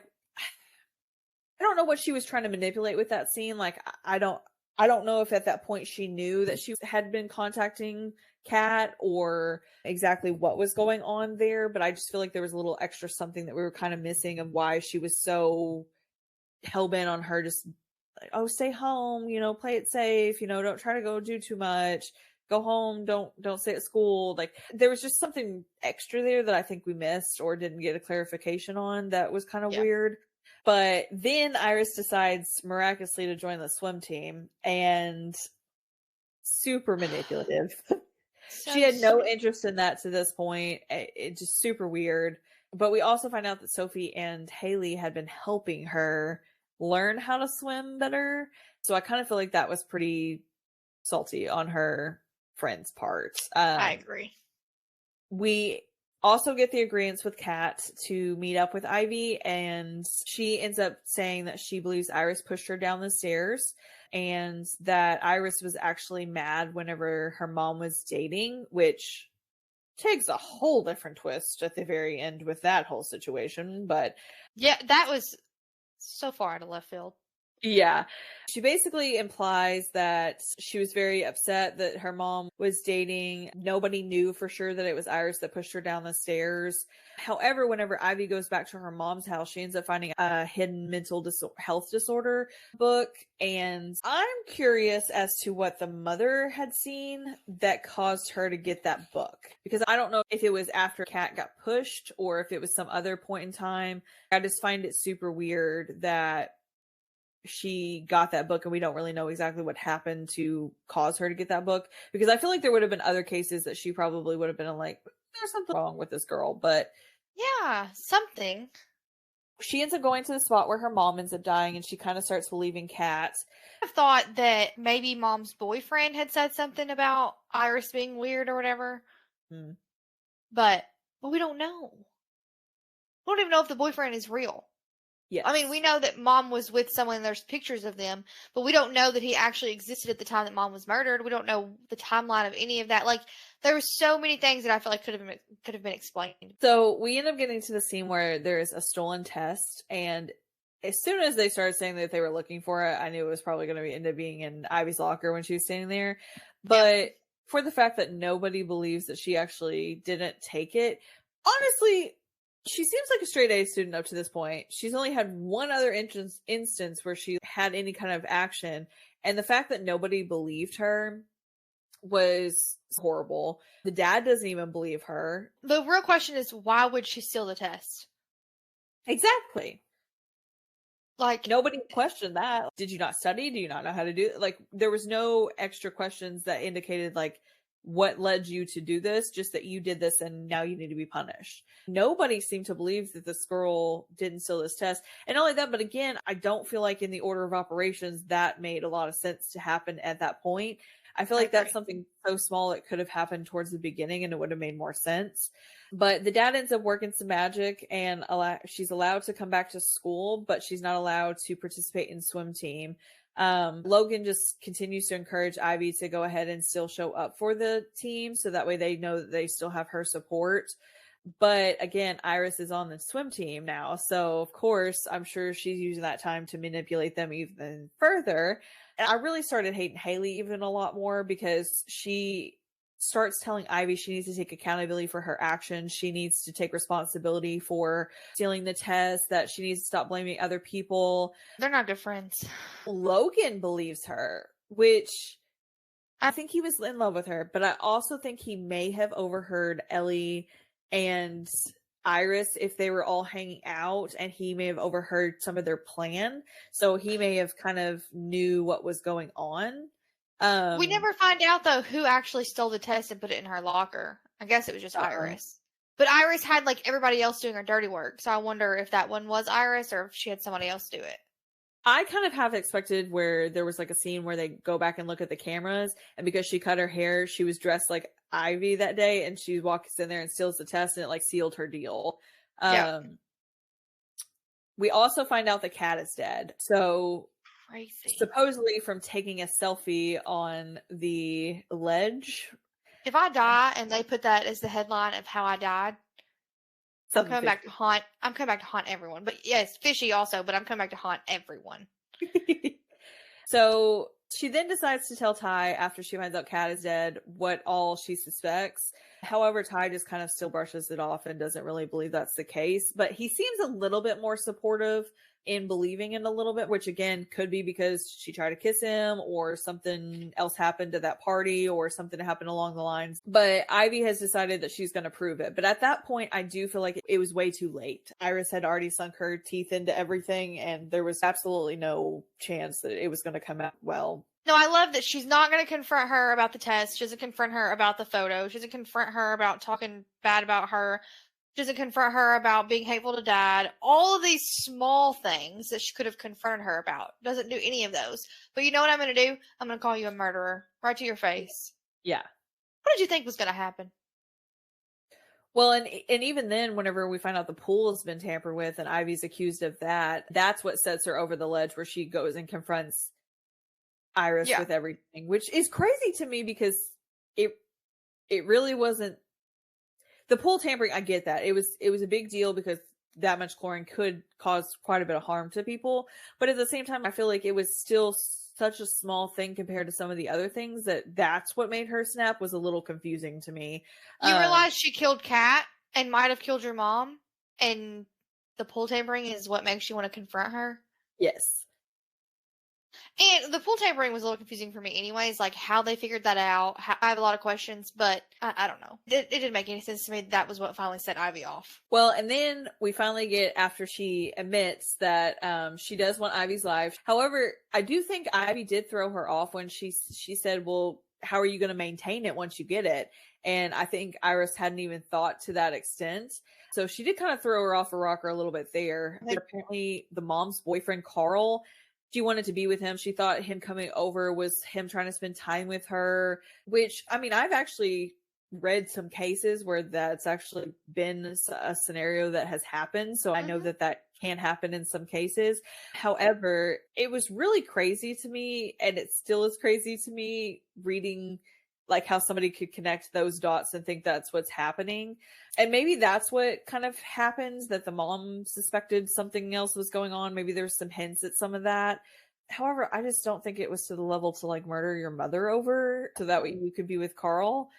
I don't know what she was trying to manipulate with that scene. Like, I don't know if at that point she knew that she had been contacting Kat or exactly what was going on there, but I just feel like there was a little extra something that we were kind of missing of why she was so hell-bent on her just like, oh, stay home, play it safe, don't try to go do too much, go home, don't stay at school. Like, there was just something extra there that I think we missed or didn't get a clarification on that was kind of weird. But then Iris decides miraculously to join the swim team, and super manipulative. She had no interest in that to this point. It's just super weird. But we also find out that Sophie and Haley had been helping her learn how to swim better. So I kind of feel like that was pretty salty on her friend's part. I agree. We also get the agreements with Kat to meet up with Ivy, and she ends up saying that she believes Iris pushed her down the stairs and that Iris was actually mad whenever her mom was dating, which takes a whole different twist at the very end with that whole situation. But yeah, that was so far out of left field. Yeah. She basically implies that she was very upset that her mom was dating. Nobody knew for sure that it was Iris that pushed her down the stairs. However, whenever Ivy goes back to her mom's house, she ends up finding a hidden mental health disorder book. And I'm curious as to what the mother had seen that caused her to get that book. Because I don't know if it was after Kat got pushed or if it was some other point in time. I just find it super weird that she got that book and we don't really know exactly what happened to cause her to get that book, because I feel like there would have been other cases that she probably would have been like, there's something wrong with this girl. But yeah, something. She ends up going to the spot where her mom ends up dying, and she kind of starts believing Kat. I thought that maybe mom's boyfriend had said something about Iris being weird or whatever. But we don't know. We don't even know if the boyfriend is real. Yes. I mean, we know that mom was with someone and there's pictures of them, but we don't know that he actually existed at the time that mom was murdered. We don't know the timeline of any of that. Like, there were so many things that I feel like could have been explained. So we end up getting to the scene where there's a stolen test, and as soon as they started saying that they were looking for it, I knew it was probably going to end up being in Ivy's locker when she was standing there. But for the fact that nobody believes that she actually didn't take it, honestly, she seems like a straight A student up to this point. She's only had one other instance where she had any kind of action. And the fact that nobody believed her was horrible. The dad doesn't even believe her. The real question is, why would she steal the test? Exactly. Like, nobody questioned that. Did you not study? Do you not know how to do it? Like, there was no extra questions that indicated, like, what led you to do this, just that you did this and now you need to be punished. Nobody seemed to believe that this girl didn't steal this test. And not only that, but again, I don't feel like in the order of operations that made a lot of sense to happen at that point. I feel like that's something so small it could have happened towards the beginning and it would have made more sense. But the dad ends up working some magic and she's allowed to come back to school, but she's not allowed to participate in swim team. Logan just continues to encourage Ivy to go ahead and still show up for the team so that way they know that they still have her support. But again, Iris is on the swim team now. So of course, I'm sure she's using that time to manipulate them even further. And I really started hating Haley even a lot more because she starts telling Ivy she needs to take accountability for her actions. She needs to take responsibility for stealing the test, that she needs to stop blaming other people. They're not good friends. Logan believes her, which I think he was in love with her, but I also think he may have overheard Ellie and Iris if they were all hanging out, and he may have overheard some of their plan. So he may have kind of knew what was going on. We never find out though who actually stole the test and put it in her locker. I guess it was just Iris. But Iris had like everybody else doing her dirty work. So I wonder if that one was Iris or if she had somebody else do it. I kind of have expected where there was like a scene where they go back and look at the cameras, and because she cut her hair, she was dressed like Ivy that day, and she walks in there and steals the test, and it like sealed her deal. Yeah. We also find out the cat is dead. So crazy. Supposedly from taking a selfie on the ledge. If I die and they put that as the headline of how I died, I'm coming back to haunt. I'm coming back to haunt everyone. But yes, fishy also, but I'm coming back to haunt everyone. So she then decides to tell Ty after she finds out Kat is dead what all she suspects. However, Ty just kind of still brushes it off and doesn't really believe that's the case. But he seems a little bit more supportive in believing in a little bit, which again could be because she tried to kiss him or something else happened at that party or something happened along the lines. But Ivy has decided that she's going to prove it. But at that point, I do feel like it was way too late. Iris had already sunk her teeth into everything, and there was absolutely no chance that it was going to come out well. No, I love that she's not going to confront her about the test. She doesn't confront her about the photo. She doesn't confront her about talking bad about her. She doesn't confront her about being hateful to Dad. All of these small things that she could have confronted her about. Doesn't do any of those. But you know what I'm going to do? I'm going to call you a murderer. Right to your face. Yeah. What did you think was going to happen? Well, and even then, whenever we find out the pool has been tampered with and Ivy's accused of that, that's what sets her over the ledge where she goes and confronts Iris with everything, which is crazy to me because it really wasn't. The pool tampering, I get that. It was a big deal because that much chlorine could cause quite a bit of harm to people. But at the same time, I feel like it was still such a small thing compared to some of the other things that's what made her snap was a little confusing to me. You realize she killed Kat and might have killed your mom, and the pool tampering is what makes you want to confront her? Yes. And the pool tampering was a little confusing for me anyways, like how they figured that out. I have a lot of questions, but I don't know. It didn't make any sense to me. That was what finally set Ivy off. Well, and then we finally get, after she admits that she does want Ivy's life. However, I do think Ivy did throw her off when she said, well, how are you going to maintain it once you get it? And I think Iris hadn't even thought to that extent. So she did kind of throw her off a rocker a little bit there. Apparently, the mom's boyfriend, Karl, she wanted to be with him. She thought him coming over was him trying to spend time with her, which, I mean, I've actually read some cases where that's actually been a scenario that has happened. So I know that can happen in some cases. However, it was really crazy to me, and it still is crazy to me reading like how somebody could connect those dots and think that's what's happening. And maybe that's what kind of happens, that the mom suspected something else was going on. Maybe there's some hints at some of that. However, I just don't think it was to the level to like murder your mother over so that way you could be with Karl.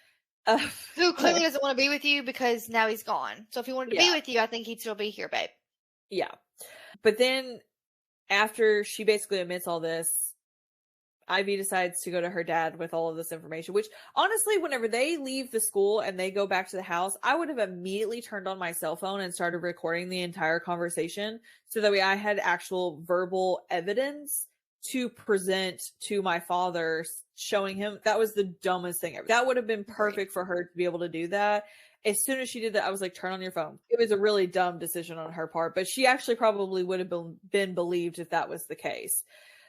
Who clearly doesn't want to be with you because now he's gone. So if he wanted to be with you, I think he'd still be here, babe. Yeah. But then after she basically admits all this, Ivy decides to go to her dad with all of this information, which honestly, whenever they leave the school and they go back to the house, I would have immediately turned on my cell phone and started recording the entire conversation so that way I had actual verbal evidence to present to my father showing him, that was the dumbest thing ever. That would have been perfect for her to be able to do that. As soon as she did that, I was like, turn on your phone. It was a really dumb decision on her part, but she actually probably would have been believed if that was the case.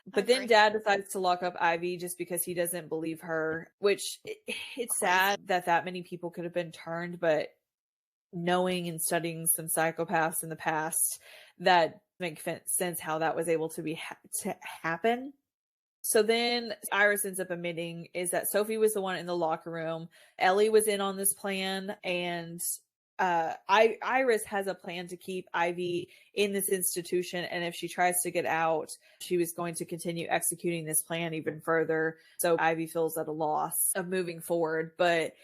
But then Dad decides to lock up Ivy just because he doesn't believe her, which it's sad that many people could have been turned, but knowing and studying some psychopaths in the past, that makes sense how that was able to happen. So then Iris ends up admitting is that Sophie was the one in the locker room. Ellie was in on this plan, and Iris has a plan to keep Ivy in this institution, and if she tries to get out, she was going to continue executing this plan even further. So Ivy feels at a loss of moving forward, but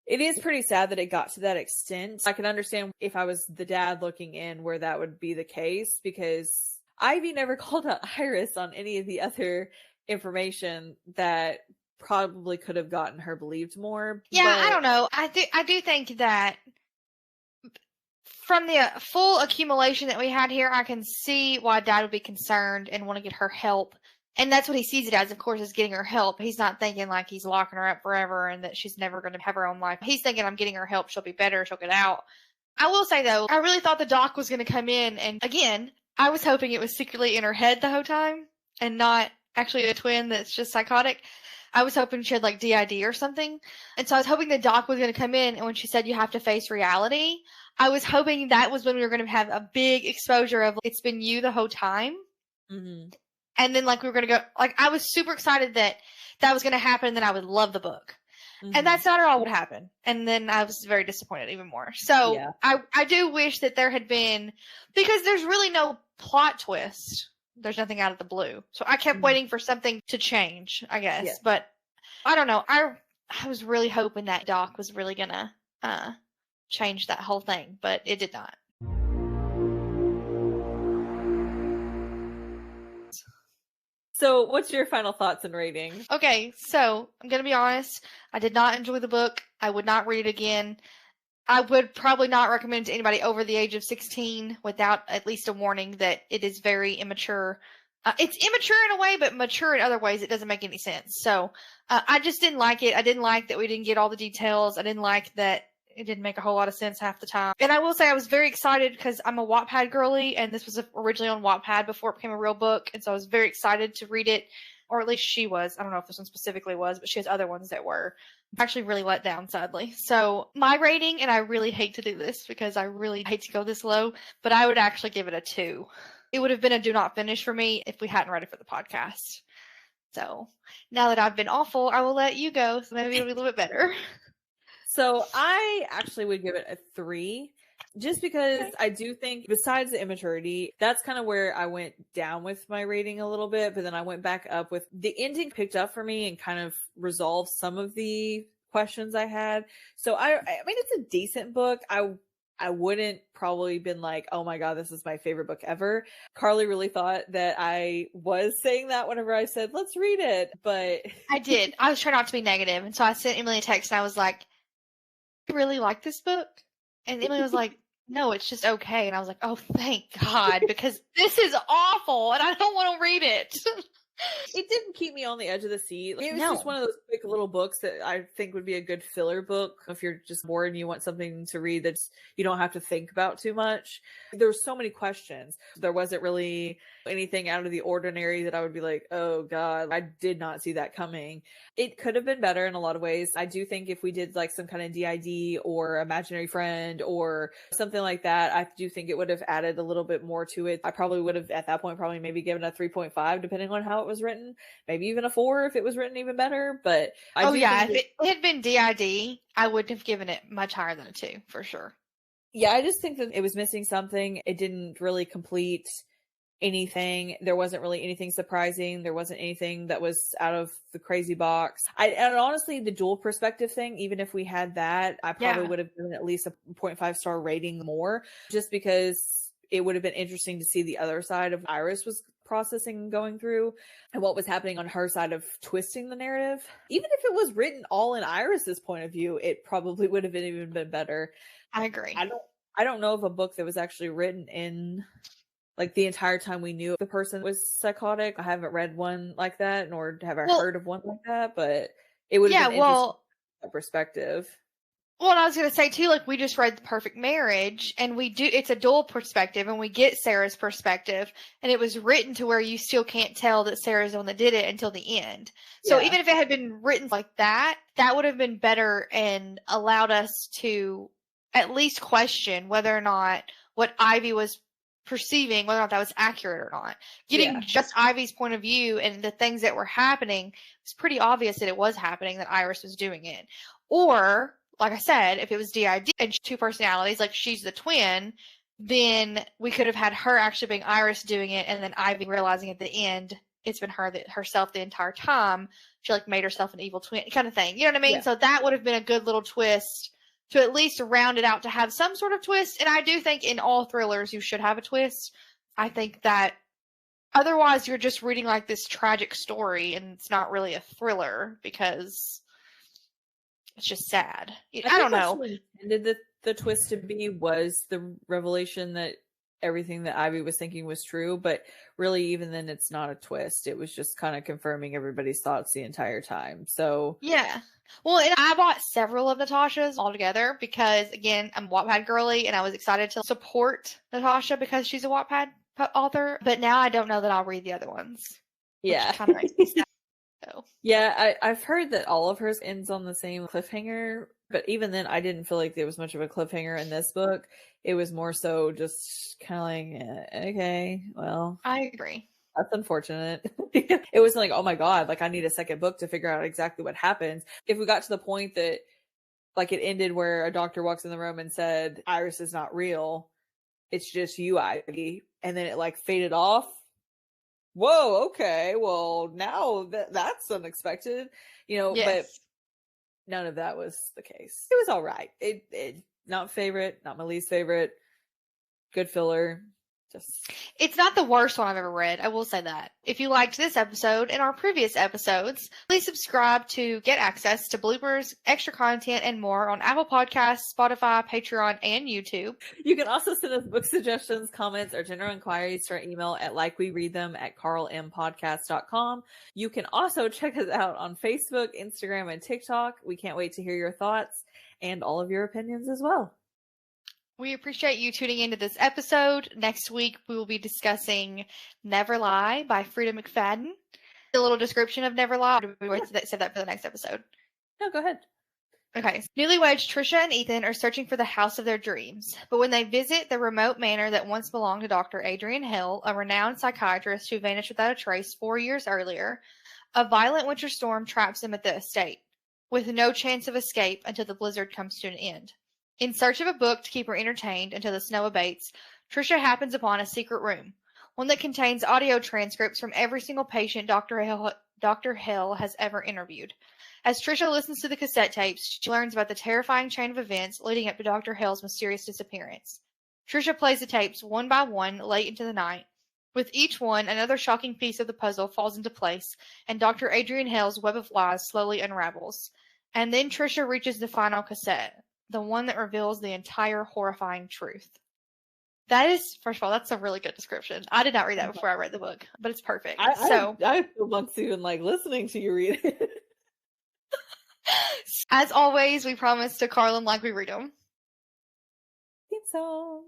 it is pretty sad that it got to that extent. I can understand if I was the dad looking in where that would be the case, because Ivy never called out Iris on any of the other information that probably could have gotten her believed more. Yeah, I don't know. I do think that from the full accumulation that we had here, I can see why Dad would be concerned and want to get her help. And that's what he sees it as, of course, is getting her help. He's not thinking like he's locking her up forever and that she's never going to have her own life. He's thinking, I'm getting her help. She'll be better. She'll get out. I will say, though, I really thought the doc was going to come in. And again, I was hoping it was secretly in her head the whole time and not actually a twin that's just psychotic. I was hoping she had like DID or something. And so I was hoping the doc was going to come in. And when she said you have to face reality, I was hoping that was when we were going to have a big exposure of it's been you the whole time. Mm-hmm. And then like we were going to go, like I was super excited that was going to happen. And then I would love the book. Mm-hmm. And that's not at all what happened. And then I was very disappointed even more. So yeah. I do wish that there had been, because there's really no plot twist. There's nothing out of the blue. So I kept waiting for something to change, I guess. Yeah. But I don't know. I was really hoping that doc was really going to change that whole thing, but it did not. So what's your final thoughts and rating? Okay, so I'm going to be honest. I did not enjoy the book. I would not read it again. I would probably not recommend it to anybody over the age of 16 without at least a warning that it is very immature. It's immature in a way, but mature in other ways. It doesn't make any sense. So I just didn't like it. I didn't like that we didn't get all the details. I didn't like that it didn't make a whole lot of sense half the time. And I will say I was very excited because I'm a Wattpad girly, and this was originally on Wattpad before it became a real book. And so I was very excited to read it, or at least she was. I don't know if this one specifically was, but she has other ones that were actually really let down, sadly. So my rating, and I really hate to do this because I really hate to go this low, but I would actually give it a 2. It would have been a do not finish for me if we hadn't read it for the podcast. So now that I've been awful, I will let you go. So maybe it'll be a little bit better. So I actually would give it a 3, just because I do think besides the immaturity, that's kind of where I went down with my rating a little bit, but then I went back up with the ending picked up for me and kind of resolved some of the questions I had. So I mean, it's a decent book. I wouldn't probably been like, oh my God, this is my favorite book ever. Carly really thought that I was saying that whenever I said, let's read it, but I did. I was trying not to be negative. And so I sent Emily a text and I was like, you really like this book? And Emily was like, no, it's just okay. And I was like, oh, thank God, because this is awful and I don't want to read it. It didn't keep me on the edge of the seat. It was just one of those quick little books that I think would be a good filler book if you're just bored and you want something to read that you don't have to think about too much. There were so many questions. There wasn't really anything out of the ordinary that I would be like, oh God, I did not see that coming. It could have been better in a lot of ways. I do think if we did like some kind of DID or imaginary friend or something like that, I do think it would have added a little bit more to it. I probably would have at that point probably maybe given a 3.5 depending on how it was written, maybe even a 4 if it was written even better. But if it had been DID, I would have given it much higher than a 2 for sure. Yeah, I just think that it was missing something. It didn't really complete anything. There wasn't really anything surprising. There wasn't anything that was out of the crazy box. And honestly, the dual perspective thing, even if we had that, I probably would have given at least a 0.5 star rating more, just because it would have been interesting to see the other side of Iris was processing and going through and what was happening on her side of twisting the narrative. Even if it was written all in Iris's point of view, it probably would have even been better. I agree. I don't know of a book that was actually written in like the entire time we knew the person was psychotic. I haven't read one like that, nor have I Well, heard of one like that, but it would have yeah, been interesting well, perspective. Well, and I was going to say too, like we just read The Perfect Marriage, and it's a dual perspective, and we get Sarah's perspective, and it was written to where you still can't tell that Sarah's the one that did it until the end. So Yeah. even if it had been written like that, that would have been better and allowed us to at least question whether or not what Ivy was perceiving, whether or not that was accurate or not. Getting Yeah. just Ivy's point of view and the things that were happening, it's pretty obvious that it was happening, that Iris was doing it. Or, like I said, if it was DID and two personalities, like she's the twin, then we could have had her actually being Iris doing it, and then Ivy realizing at the end it's been her herself the entire time. She like made herself an evil twin, kind of thing. You know what I mean? Yeah. So that would have been a good little twist to at least round it out to have some sort of twist. And I do think in all thrillers you should have a twist. I think that otherwise you're just reading like this tragic story, and it's not really a thriller because it's just sad. I don't know. What she intended the twist to be was the revelation that everything that Ivy was thinking was true, but really even then it's not a twist. It was just kind of confirming everybody's thoughts the entire time. So yeah. Well, and I bought several of Natasha's altogether because, again, I'm a Wattpad girly, and I was excited to support Natasha because she's a Wattpad author. But now I don't know that I'll read the other ones. yeah, Which kind of makes me sad. So. Yeah, I've heard that all of hers ends on the same cliffhanger, but even then, I didn't feel like there was much of a cliffhanger in this book. It was more so just kind of like, okay, well, I agree. That's unfortunate. It was like, oh my God, like I need a second book to figure out exactly what happens. If we got to the point that like it ended where a doctor walks in the room and said, Iris is not real, it's just you, Ivy, and then it like faded off. Whoa, okay, well now that's unexpected, but Yes. none of that was the case. It was all right. It not favorite, not my least favorite. Good filler. It's not the worst one I've ever read. I will say that. If you liked this episode and our previous episodes, please subscribe to get access to bloopers, extra content, and more on Apple Podcasts, Spotify, Patreon, and YouTube. You can also send us book suggestions, comments, or general inquiries to our email at likewereadthem@karlempodcast.com. You can also check us out on Facebook, Instagram, and TikTok. We can't wait to hear your thoughts and all of your opinions as well. We appreciate you tuning into this episode. Next week, we will be discussing Never Lie by Frida McFadden. A little description of Never Lie. Or do we wait to save that for the next episode? No, go ahead. Okay. Newlyweds Trisha and Ethan are searching for the house of their dreams. But when they visit the remote manor that once belonged to Dr. Adrian Hill, a renowned psychiatrist who vanished without a trace 4 years earlier, a violent winter storm traps them at the estate, with no chance of escape until the blizzard comes to an end. In search of a book to keep her entertained until the snow abates, Trisha happens upon a secret room, one that contains audio transcripts from every single patient Dr. Hill has ever interviewed. As Trisha listens to the cassette tapes, she learns about the terrifying chain of events leading up to Dr. Hill's mysterious disappearance. Trisha plays the tapes one by one late into the night. With each one, another shocking piece of the puzzle falls into place, and Dr. Adrian Hill's web of lies slowly unravels. And then Trisha reaches the final cassette, the one that reveals the entire horrifying truth. That is, first of all, that's a really good description. I did not read that before I read the book, but it's perfect. I feel months even like listening to you read it. As always, we promise to Karl and like we read them. Theme song.